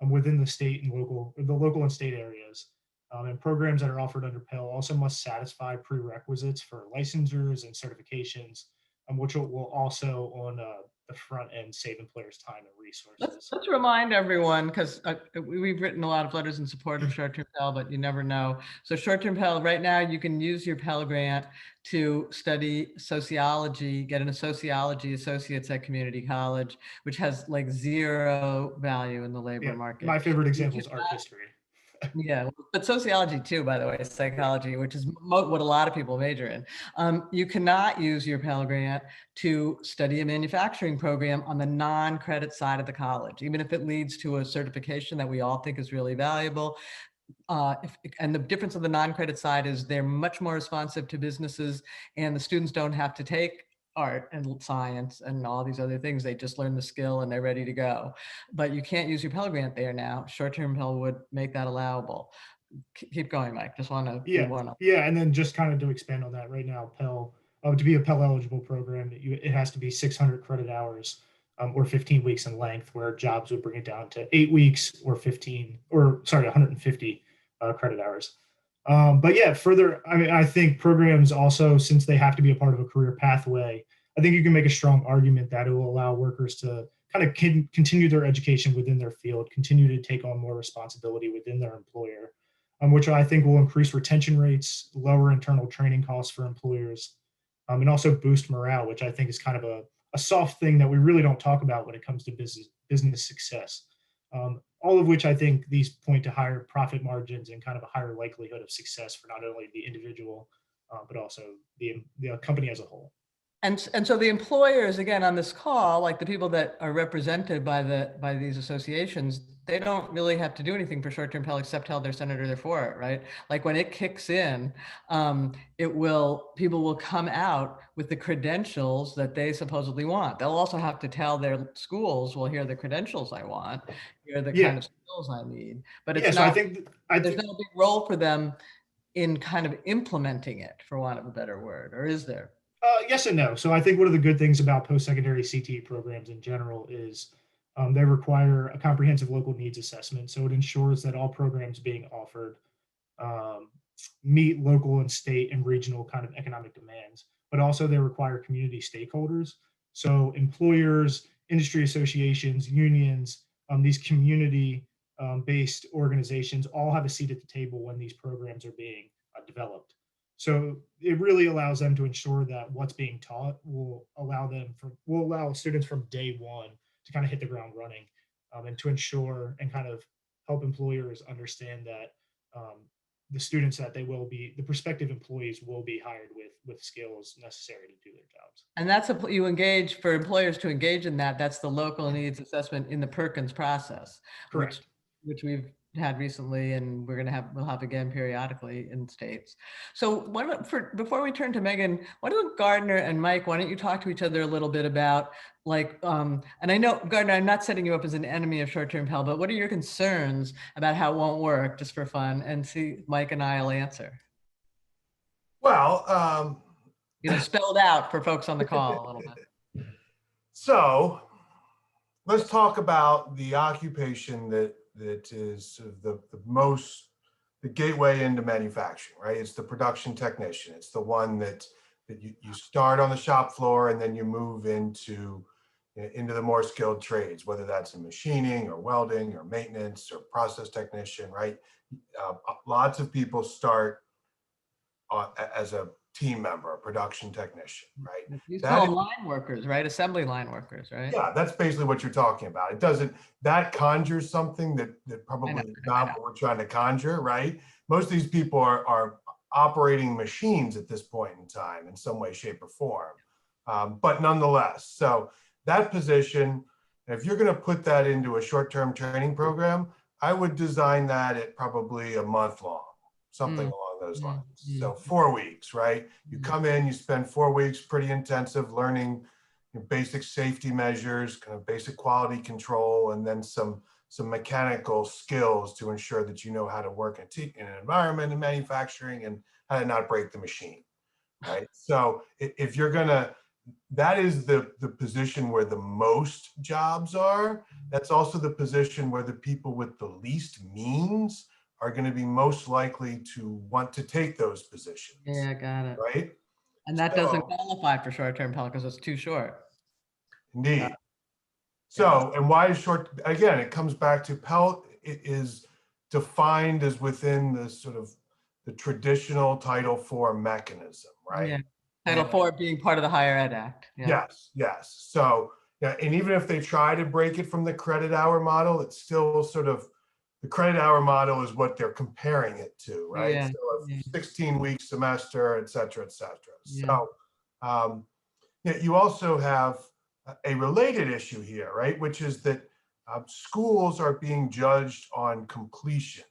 within the state and the local and state areas. And programs that are offered under Pell also must satisfy prerequisites for licensures and certifications, which will also on the front end save employers time and resources. Let's remind everyone, because we've written a lot of letters in support of short-term Pell, but you never know. So short-term Pell, right now you can use your Pell grant to study sociology, get a sociology associates at community college, which has like zero value in the labor market. My favorite example is art history. Yeah, but sociology too, by the way, psychology, which is what a lot of people major in. You cannot use your Pell Grant to study a manufacturing program on the non-credit side of the college, even if it leads to a certification that we all think is really valuable. And the difference of the non-credit side is they're much more responsive to businesses, and the students don't have to take art and science and all these other things. They just learn the skill and they're ready to go. But you can't use your Pell Grant there now. Short-term Pell would make that allowable. Keep going, Mike. Just want to and then just kind of to expand on that, right now, Pell, to be a Pell eligible program, it has to be 600 credit hours or 15 weeks in length, where jobs would bring it down to 8 weeks or 150 credit hours. But yeah, further, I mean, I think programs also, since they have to be a part of a career pathway, I think you can make a strong argument that it will allow workers to kind of continue their education within their field, continue to take on more responsibility within their employer, which I think will increase retention rates, lower internal training costs for employers, and also boost morale, which I think is kind of a soft thing that we really don't talk about when it comes to business success. All of which I think these point to higher profit margins and kind of a higher likelihood of success for not only the individual, but also the company as a whole. And so the employers, again, on this call, like the people that are represented by these associations, they don't really have to do anything for short-term Pell except tell their senator they're for it, right? Like when it kicks in, people will come out with the credentials that they supposedly want. They'll also have to tell their schools, well, here are the credentials I want, here are the kind of skills I need. But it's not, there's no big role for them in kind of implementing it, for want of a better word, or is there? Yes and no. So I think one of the good things about post-secondary CTE programs in general is they require a comprehensive local needs assessment. So it ensures that all programs being offered meet local and state and regional kind of economic demands, but also they require community stakeholders. So employers, industry associations, unions, these community-based organizations all have a seat at the table when these programs are being developed. So it really allows them to ensure that what's being taught will allow students from day one to kind of hit the ground running, and to ensure and kind of help employers understand that the students that the prospective employees will be hired with skills necessary to do their jobs. And that's you engage for employers to engage in that. That's the local needs assessment in the Perkins process, correct? Which we've had recently, and we'll have again periodically in states. So before we turn to Megan, why don't Gardner and Mike, why don't you talk to each other a little bit about and I know, Gardner, I'm not setting you up as an enemy of short-term Pell, but what are your concerns about how it won't work, just for fun, and see Mike and I'll answer. Well, spelled out for folks on the call a little bit. So let's talk about the occupation that is the gateway into manufacturing, right? It's the production technician. It's the one that you start on the shop floor and then you move into the more skilled trades, whether that's in machining or welding or maintenance or process technician, right? Lots of people start as a team member, a production technician, right? You call them line workers, right? Assembly line workers, right? Yeah, that's basically what you're talking about. That conjures something that probably is not what we're trying to conjure, right? Most of these people are operating machines at this point in time in some way, shape, or form. But nonetheless, so that position, if you're going to put that into a short-term training program, I would design that at probably a month long, something along those lines. So 4 weeks, right? You come in, you spend 4 weeks, pretty intensive learning basic safety measures, kind of basic quality control, and then some mechanical skills to ensure that you know how to work in an environment in manufacturing and how to not break the machine, right? So if you're gonna, that is the position where the most jobs are. That's also the position where the people with the least means are going to be most likely to want to take those positions. Yeah, got it. Right. And that doesn't qualify for short-term Pell because it's too short. Indeed. So, and why is short? Again, it comes back to Pell. It is defined as within the sort of the traditional Title IV mechanism, right? Yeah. Title IV being part of the Higher Ed Act. Yeah. Yes, yes. So, yeah, and even if they try to break it from the credit hour model, it's still sort of, the credit hour model is what they're comparing it to, right? Yeah. So a 16-week semester, et cetera, et cetera. So, yeah, you also have a related issue here, right? Which is that schools are being judged on completions,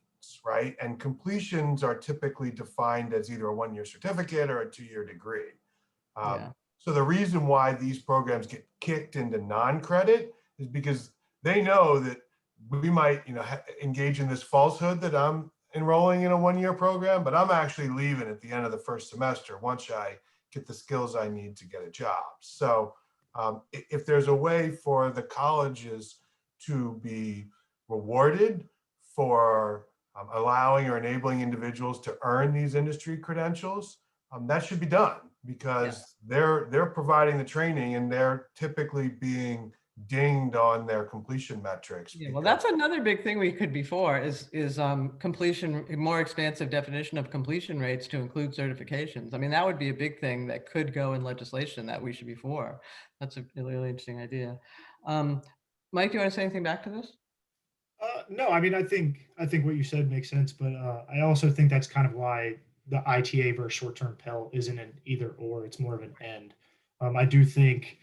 right? And completions are typically defined as either a 1-year certificate or a 2-year degree. So the reason why these programs get kicked into non-credit is because they know that we might, engage in this falsehood that I'm enrolling in a 1-year program, but I'm actually leaving at the end of the first semester once I get the skills I need to get a job. So if there's a way for the colleges to be rewarded for allowing or enabling individuals to earn these industry credentials, that should be done because they're providing the training and they're typically being dinged on their completion metrics. Yeah, well, that's another big thing we could be for is completion, a more expansive definition of completion rates to include certifications. I mean, that would be a big thing that could go in legislation that we should be for. That's a really interesting idea. Mike, do you want to say anything back to this? No, I mean, I think what you said makes sense, but I also think that's kind of why the ITA versus short-term Pell isn't an either or, it's more of an and. I do think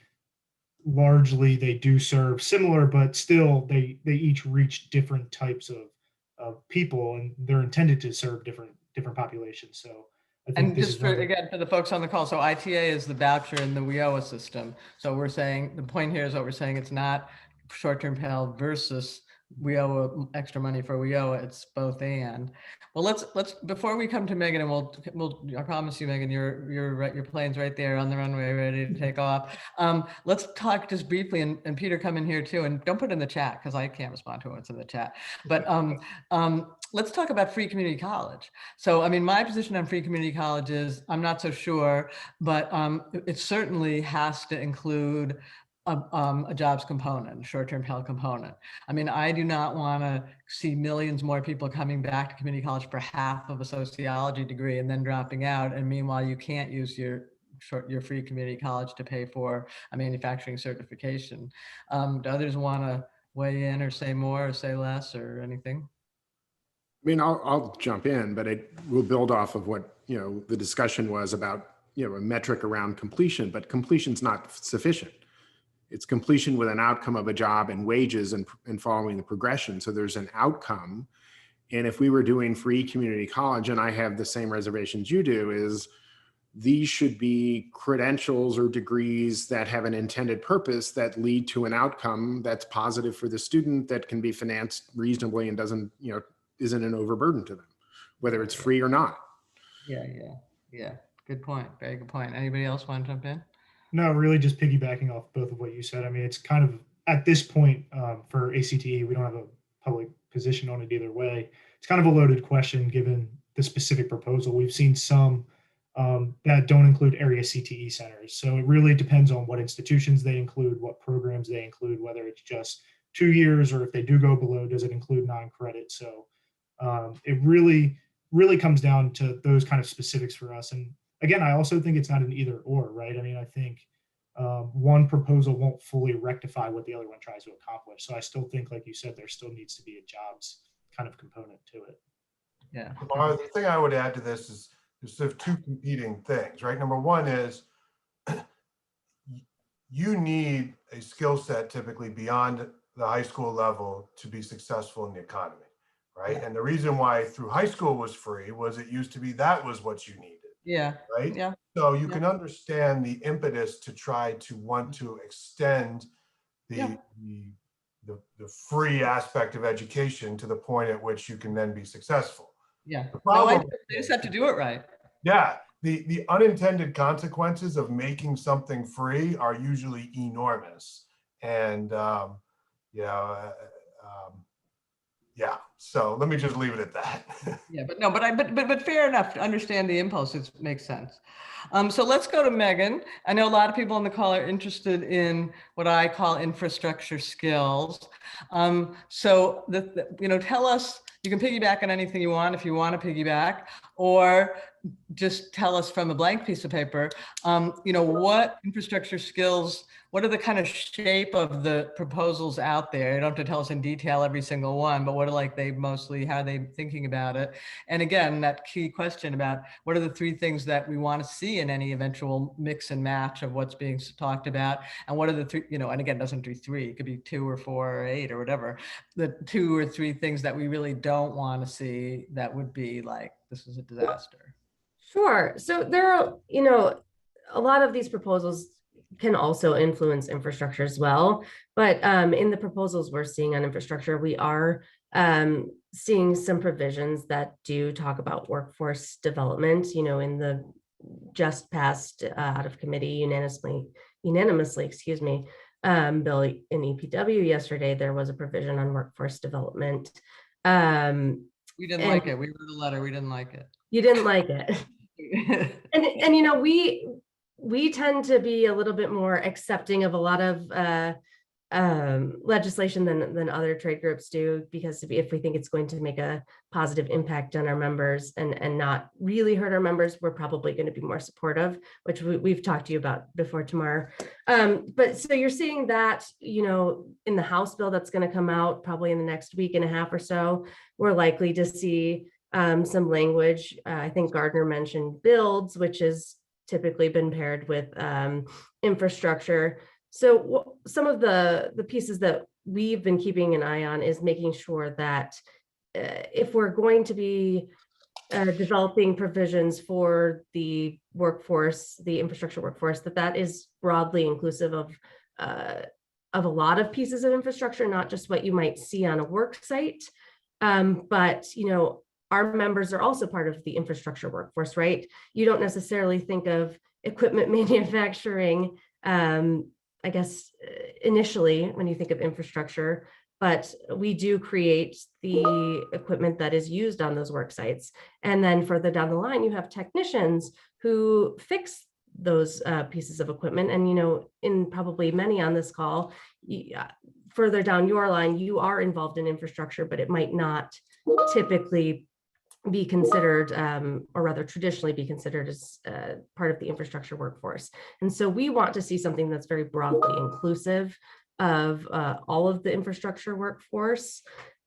largely they do serve similar, but still they each reach different types of people, and they're intended to serve different populations. So I think And this just is for, again, for the folks on the call, so ITA is the voucher in the WIOA system. So we're saying, the point here is what we're saying, it's not short-term Pell versus WIOA, extra money for WIOA, it's both and. Well, let's before we come to Megan, and we'll I promise you, Megan, your plane's right there on the runway, ready to take off. Let's talk just briefly, and Peter, come in here too, and don't put it in the chat because I can't respond to what's in the chat. But let's talk about free community college. So, I mean, my position on free community college is I'm not so sure, but it certainly has to include a jobs component, short-term Pell component. I mean, I do not want to see millions more people coming back to community college for half of a sociology degree and then dropping out. And meanwhile, you can't use your free community college to pay for a manufacturing certification. Do others want to weigh in or say more or say less or anything? I mean, I'll jump in, but it will build off of what, the discussion was about, a metric around completion, but completion's not sufficient. It's completion with an outcome of a job and wages and following the progression. So there's an outcome. And if we were doing free community college, and I have the same reservations you do, is these should be credentials or degrees that have an intended purpose that lead to an outcome that's positive for the student, that can be financed reasonably and doesn't, isn't an overburden to them, whether it's free or not. Yeah. Good point. Very good point. Anybody else want to jump in? No, really just piggybacking off both of what you said. I mean, it's kind of, at this point for ACTE, we don't have a public position on it either way. It's kind of a loaded question given the specific proposal. We've seen some that don't include area CTE centers. So it really depends on what institutions they include, what programs they include, whether it's just 2 years or if they do go below, does it include non-credit? So it really comes down to those kind of specifics for us. And again, I also think it's not an either or, right? I mean, I think one proposal won't fully rectify what the other one tries to accomplish. So I still think, like you said, there still needs to be a jobs kind of component to it. Yeah. Laura, the thing I would add to this is there's sort of two competing things, right? Number one is you need a skill set typically beyond the high school level to be successful in the economy, right? Yeah. And the reason why through high school was free was it used to be that was what you needed, Yeah. right? Yeah. So you Yeah. can understand the impetus to try to want to extend the free aspect of education to the point at which you can then be successful. Yeah. The No, problem, they just have to do it right. yeah, the unintended consequences of making something free are usually enormous. And yeah, so let me just leave it at that. Yeah, but no, but fair enough to understand the impulse. It makes sense. So let's go to Megan. I know a lot of people on the call are interested in what I call infrastructure skills. So tell us. You can piggyback on anything you want if you want to piggyback, or just tell us from a blank piece of paper. What infrastructure skills. What are the kind of shape of the proposals out there? You don't have to tell us in detail every single one, but what are how are they thinking about it? And again, that key question about what are the three things that we want to see in any eventual mix and match of what's being talked about? And what are the three, and again, it doesn't be three, it could be 2 or 4 or 8 or whatever. The 2 or 3 things that we really don't want to see that would be like, this is a disaster. Sure. So there are, a lot of these proposals can also influence infrastructure as well. But in the proposals we're seeing on infrastructure, we are seeing some provisions that do talk about workforce development, in the just passed out of committee unanimously, excuse me, bill in EPW yesterday, there was a provision on workforce development. We didn't like it. We wrote a letter. We didn't like it. You didn't like it. and we tend to be a little bit more accepting of a lot of legislation than other trade groups do, because if we think it's going to make a positive impact on our members and not really hurt our members, we're probably going to be more supportive, which we've talked to you about before, Tamar. But so you're seeing that, in the House bill that's going to come out probably in the next week and a half or so, we're likely to see some language. I think Gardner mentioned builds, which has typically been paired with infrastructure. So some of the pieces that we've been keeping an eye on is making sure that if we're going to be developing provisions for the workforce, the infrastructure workforce, that is broadly inclusive of a lot of pieces of infrastructure, not just what you might see on a work site, but our members are also part of the infrastructure workforce, right? You don't necessarily think of equipment manufacturing, I guess, initially when you think of infrastructure, but we do create the equipment that is used on those work sites. And then further down the line, you have technicians who fix those pieces of equipment. And, in probably many on this call, further down your line, you are involved in infrastructure, but it might not typically be considered, or rather traditionally be considered as part of the infrastructure workforce. And so we want to see something that's very broadly inclusive of all of the infrastructure workforce.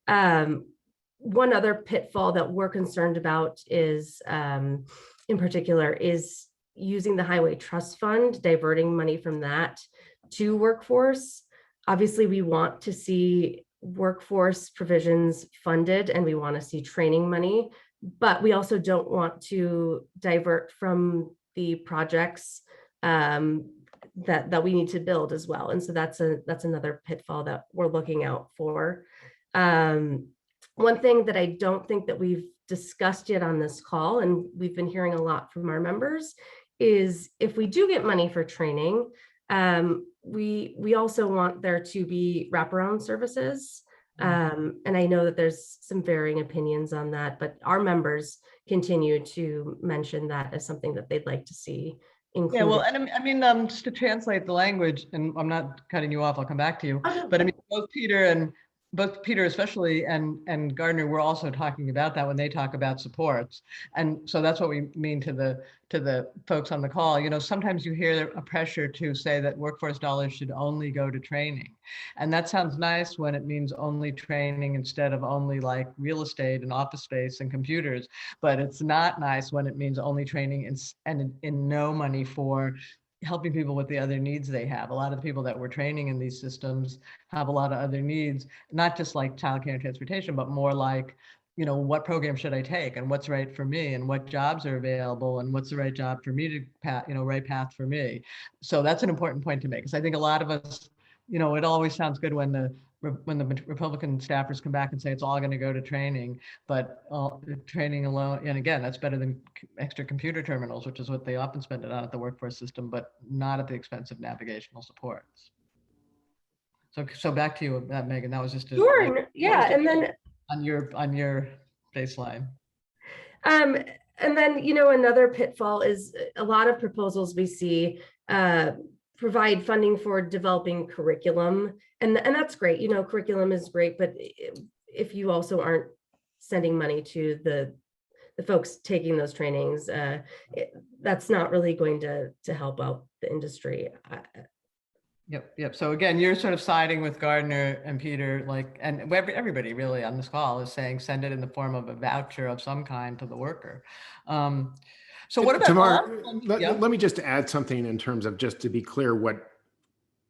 One other pitfall that we're concerned about is, in particular, is using the Highway Trust Fund, diverting money from that to workforce. Obviously, we want to see workforce provisions funded, and we want to see training money, but we also don't want to divert from the projects that we need to build as well. And so that's another pitfall that we're looking out for. One thing that I don't think that we've discussed yet on this call, and we've been hearing a lot from our members, is if we do get money for training, we also want there to be wraparound services. And I know that there's some varying opinions on that, but our members continue to mention that as something that they'd like to see included. Yeah, well, and I mean, just to translate the language, and I'm not cutting you off, I'll come back to you, but I mean, both Peter especially and Gardner were also talking about that when they talk about supports. And so that's what we mean to the folks on the call. Sometimes you hear a pressure to say that workforce dollars should only go to training. And that sounds nice when it means only training instead of only like real estate and office space and computers. But it's not nice when it means only training and in no money for helping people with the other needs they have. A lot of the people that we're training in these systems have a lot of other needs, not just like childcare and transportation, but more like, you know, what program should I take and what's right for me and what jobs are available and what's the right job for me to right path for me. So that's an important point to make, because I think a lot of us, you know, it always sounds good when the Republican staffers come back and say it's all going to go to training, but training alone, and again, that's better than extra computer terminals, which is what they often spend it on at the workforce system, but not at the expense of navigational supports. So back to you, Megan. That was just a, Sure. Yeah, and then on your baseline. And then, you know, another pitfall is a lot of proposals we see provide funding for developing curriculum. And that's great. You know, curriculum is great, but if you also aren't sending money to the folks taking those trainings, that's not really going to help out the industry. Yep. So again, you're sort of siding with Gardner and Peter, like, and everybody really on this call is saying send it in the form of a voucher of some kind to the worker. So what about Tamar? Let me just add something in terms of, just to be clear, what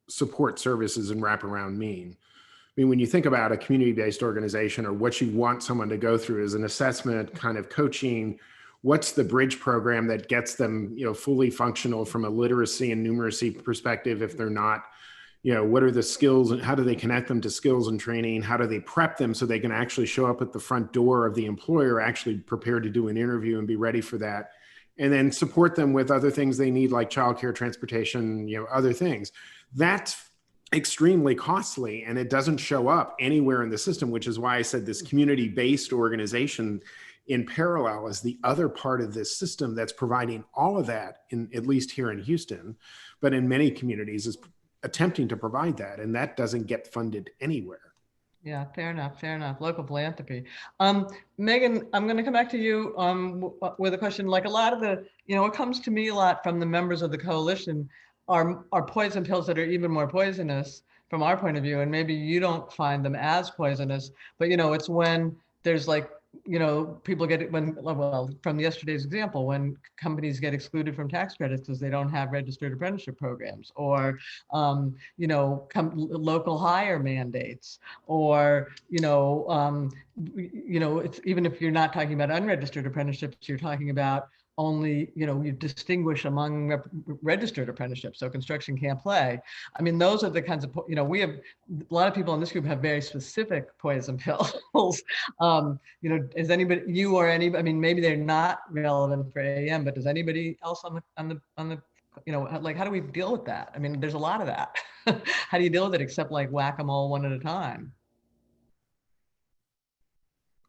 support services and wraparound mean. I mean, when you think about a community-based organization, or what you want someone to go through is an assessment, kind of coaching. What's the bridge program that gets them, you know, fully functional from a literacy and numeracy perspective if they're not? You know, what are the skills and how do they connect them to skills and training? How do they prep them so they can actually show up at the front door of the employer, actually prepared to do an interview and be ready for that? And then support them with other things they need, like childcare, transportation, you know, other things. That's extremely costly, and it doesn't show up anywhere in the system, which is why I said this community-based organization in parallel is the other part of this system that's providing all of that, in at least here in Houston, but in many communities is attempting to provide that, and that doesn't get funded anywhere. Yeah, fair enough. Local philanthropy. Megan, I'm going to come back to you with a question. Like, a lot of the, you know, what comes to me a lot from the members of the coalition are poison pills that are even more poisonous from our point of view, and maybe you don't find them as poisonous, but, you know, it's when there's like, you know, people get it when, well, from yesterday's example, when companies get excluded from tax credits because they don't have registered apprenticeship programs, or, you know, local hire mandates, or, it's, even if you're not talking about unregistered apprenticeships, you're talking about only, you know, you distinguish among registered apprenticeships, so construction can't play. I mean, those are the kinds of, you know, we have, a lot of people in this group have very specific poison pills. You know, is anybody, you or any, I mean, maybe they're not relevant for AM, but does anybody else on the, you know, like, how do we deal with that? I mean, there's a lot of that. How do you deal with it except like whack-a-mole one at a time?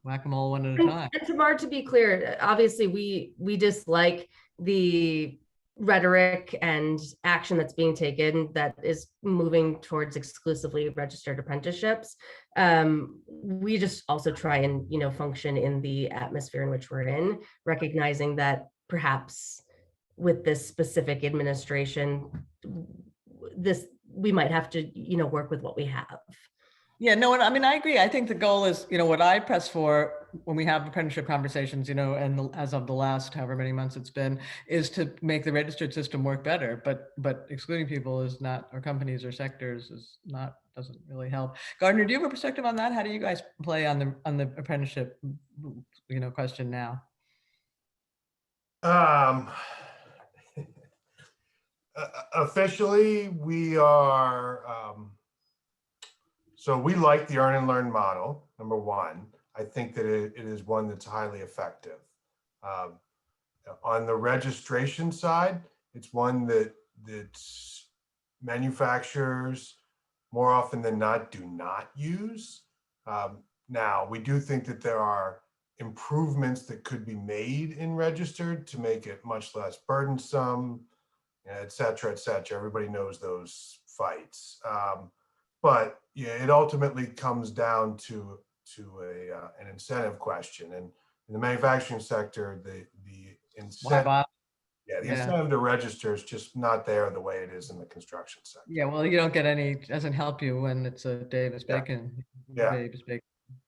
Whack-a-mole one at a time. And Tamar, to be clear, obviously we dislike the rhetoric and action that's being taken that is moving towards exclusively registered apprenticeships. We just also try and, you know, function in the atmosphere in which we're in, recognizing that perhaps with this specific administration, we might have to, you know, work with what we have. Yeah, no, I mean, I agree. I think the goal is, you know, what I press for when we have apprenticeship conversations, you know, and as of the last however many months it's been, is to make the registered system work better. But excluding people is not, or companies or sectors is not, doesn't really help. Gardner, do you have a perspective on that? How do you guys play on the apprenticeship, you know, question now? Officially, we are. So we like the earn and learn model, number one. I think that it is one that's highly effective. On the registration side, it's one that manufacturers more often than not do not use. Now, we do think that there are improvements that could be made in registered to make it much less burdensome, et cetera, et cetera. Everybody knows those fights. But yeah, it ultimately comes down to an incentive question, and in the manufacturing sector, the incentive, incentive to register is just not there the way it is in the construction sector. Yeah, well, you don't get any. Doesn't help you when it's a Davis Bacon. Yeah. Davis Bacon.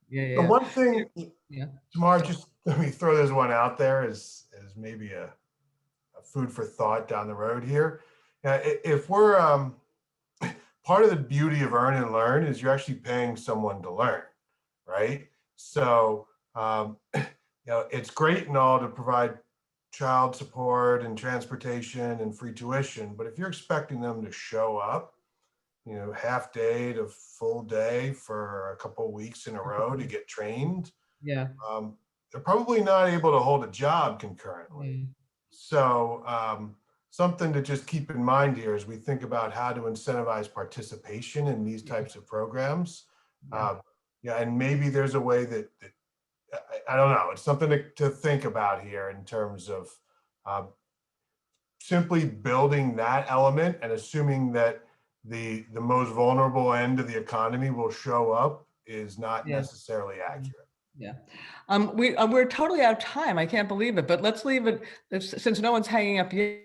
Yeah. The one thing, yeah, Tamar, just let me throw this one out there as maybe a food for thought down the road here. if we're part of the beauty of earn and learn is you're actually paying someone to learn, right? So it's great and all to provide child support and transportation and free tuition, but if you're expecting them to show up, half day to full day for a couple of weeks in a row to get trained, Yeah. They're probably not able to hold a job concurrently. So something to just keep in mind here as we think about how to incentivize participation in these types of programs. And maybe there's a way that I don't know, it's something to think about here in terms of simply building that element and assuming that the most vulnerable end of the economy will show up is not necessarily accurate. Yeah. We're totally out of time. I can't believe it, but let's leave it, since no one's hanging up yet.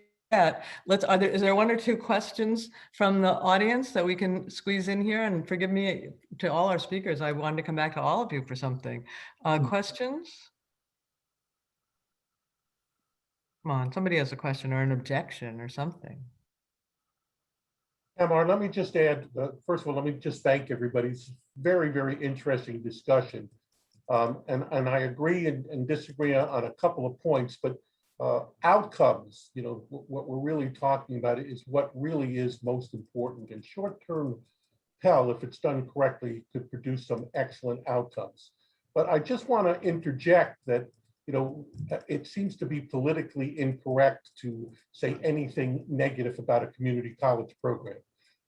Is there one or two questions from the audience that we can squeeze in here? And forgive me to all our speakers, I wanted to come back to all of you for something. Questions? Come on, somebody has a question or an objection or something. Tamar, let me just add, first of all, let me just thank everybody. It's very, very interesting discussion. And I agree and disagree on a couple of points, but outcomes, what we're really talking about is what really is most important. And short-term Pell, if it's done correctly, could produce some excellent outcomes. But I just want to interject that, it seems to be politically incorrect to say anything negative about a community college program.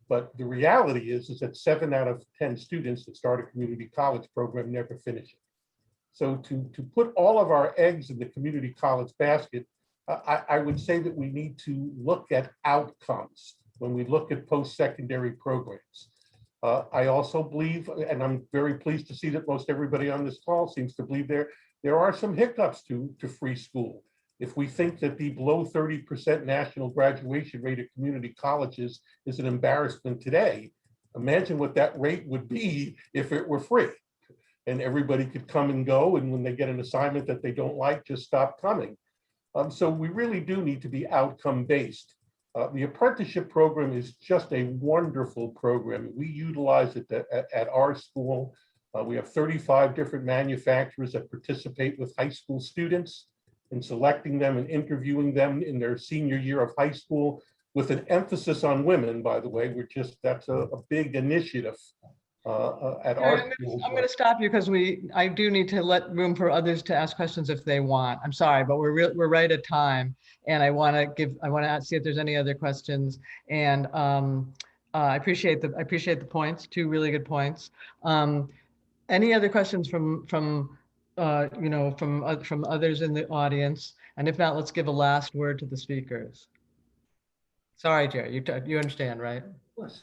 But the reality is that 7 out of 10 students that start a community college program never finish it. So to put all of our eggs in the community college basket, I would say that we need to look at outcomes when we look at post-secondary programs. I also believe, and I'm very pleased to see that most everybody on this call seems to believe there are some hiccups to free school. If we think that the below 30% national graduation rate of community colleges is an embarrassment today, imagine what that rate would be if it were free. And everybody could come and go, and when they get an assignment that they don't like, just stop coming. So we really do need to be outcome-based. The apprenticeship program is just a wonderful program. We utilize it at our school. We have 35 different manufacturers that participate with high school students in selecting them and interviewing them in their senior year of high school, with an emphasis on women, by the way. That's a big initiative at our school. I'm going to stop you because I do need to let room for others to ask questions if they want. I'm sorry, but we're right at time, and I want to see if there's any other questions. And I appreciate the points. 2 really good points. Any other questions from others in the audience? And if not, let's give a last word to the speakers. Sorry, Jerry, you understand, right? Of course.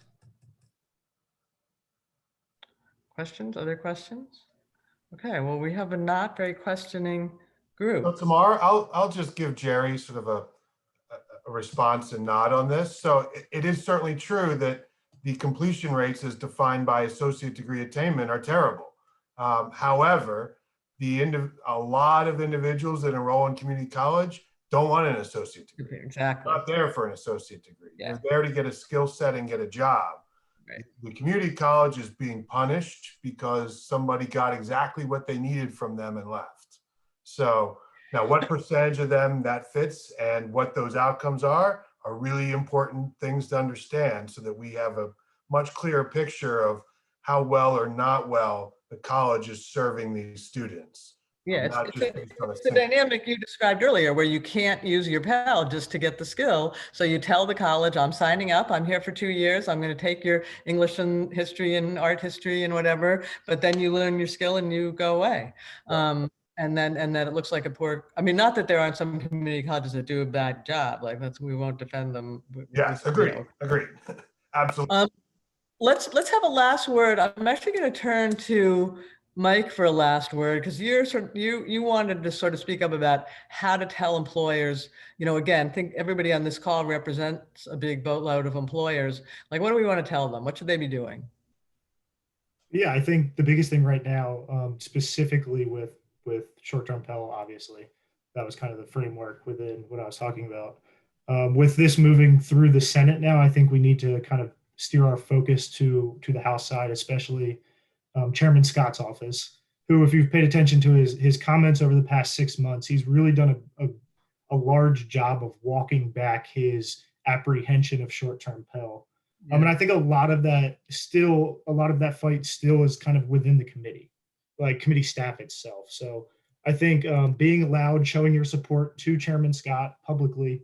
Questions, other questions? Okay, well, we have a not very questioning group. So Tamar, I'll just give Jerry sort of a response and nod on this. So it is certainly true that the completion rates as defined by associate degree attainment are terrible. However, a lot of individuals that enroll in community college don't want an associate degree. Exactly. They're not there for an associate degree. Yeah. They're there to get a skill set and get a job. Right. The community college is being punished because somebody got exactly what they needed from them and left. So now what percentage of them that fits and what those outcomes are really important things to understand so that we have a much clearer picture of how well or not well the college is serving these students. Yeah, it's the dynamic you described earlier where you can't use your Pell just to get the skill. So you tell the college, I'm signing up, I'm here for 2 years, I'm going to take your English and history and art history and whatever, but then you learn your skill and you go away. Right. And then it looks like not that there aren't some community colleges that do a bad job, we won't defend them. Yes, agreed. Absolutely. Let's have a last word. I'm actually going to turn to Mike for a last word, because you wanted to sort of speak up about how to tell employers, again, think everybody on this call represents a big boatload of employers. What do we want to tell them? What should they be doing? Yeah, I think the biggest thing right now, specifically with short-term Pell, obviously, that was kind of the framework within what I was talking about. With this moving through the Senate now, I think we need to kind of steer our focus to the House side, especially Chairman Scott's office, who, if you've paid attention to his comments over the past 6 months, he's really done a large job of walking back his apprehension of short-term Pell. And I think a lot of that fight still is kind of within the committee, like committee staff itself. So I think being loud, showing your support to Chairman Scott publicly,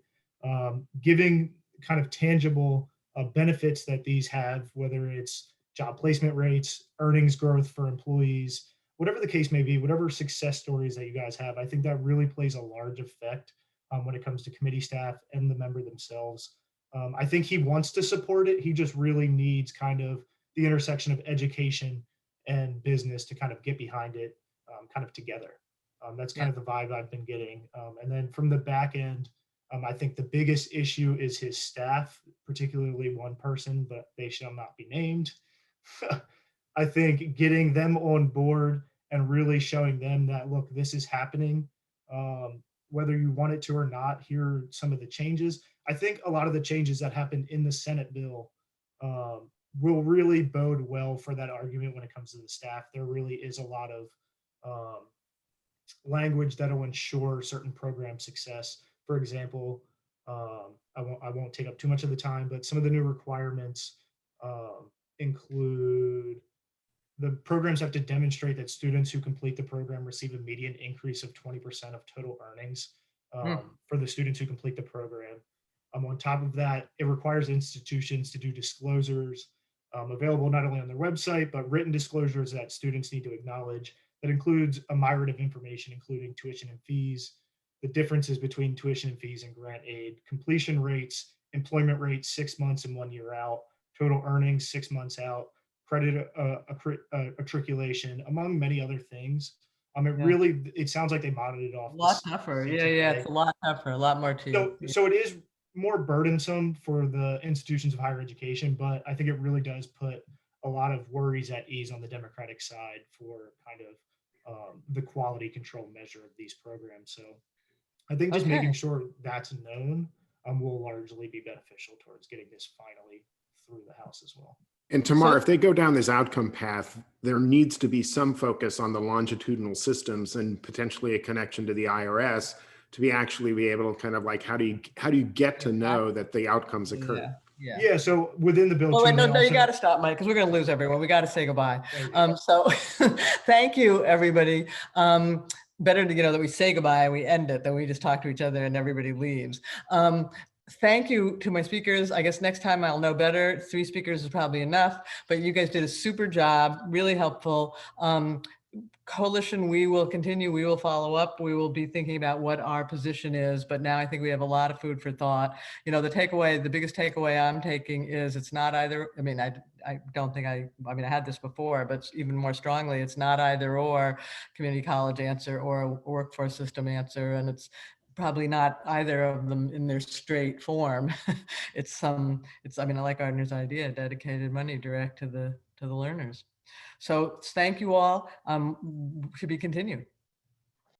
giving kind of tangible benefits that these have, whether it's job placement rates, earnings growth for employees, whatever the case may be, whatever success stories that you guys have, I think that really plays a large effect when it comes to committee staff and the member themselves. I think he wants to support it. He just really needs kind of the intersection of education and business to kind of get behind it kind of together. That's kind of the vibe I've been getting. And then from the back end, I think the biggest issue is his staff, particularly one person, but they shall not be named. I think getting them on board and really showing them that, look, this is happening, whether you want it to or not. Here are some of the changes. I think a lot of the changes that happened in the Senate bill will really bode well for that argument when it comes to the staff. There really is a lot of language that will ensure certain program success. For example, I won't take up too much of the time, but some of the new requirements include the programs have to demonstrate that students who complete the program receive a median increase of 20% of total earnings for the students who complete the program. On top of that, it requires institutions to do disclosures available not only on their website, but written disclosures that students need to acknowledge. That includes a myriad of information, including tuition and fees, the differences between tuition and fees and grant aid, completion rates, employment rates 6 months and 1 year out, total earnings 6 months out, credit matriculation, among many other things. It sounds like they modeled it off. A lot tougher. Yeah, it's a lot tougher, a lot more to So it is more burdensome for the institutions of higher education, but I think it really does put a lot of worries at ease on the Democratic side for kind of the quality control measure of these programs. So I think just making sure that's known will largely be beneficial towards getting this finally through the House as well. And Tamar, if they go down this outcome path, there needs to be some focus on the longitudinal systems and potentially a connection to the IRS to be able to kind of like, how do you get to know that the outcomes occur? Yeah. So within the bill, oh, wait, no, you got to stop, Mike, because we're going to lose everyone. We got to say goodbye. So thank you, everybody. Better to, that we say goodbye and we end it than we just talk to each other and everybody leaves. Thank you to my speakers. I guess next time I'll know better. 3 speakers is probably enough, but you guys did a super job, really helpful. Coalition, we will continue, we will follow up, we will be thinking about what our position is, but now I think we have a lot of food for thought. The biggest takeaway I'm taking is it's not either, I don't think I had this before, but even more strongly, it's not either or community college answer or a workforce system answer, and it's probably not either of them in their straight form. I like Gardner's idea, dedicated money direct to the learners. So thank you all. To be continued.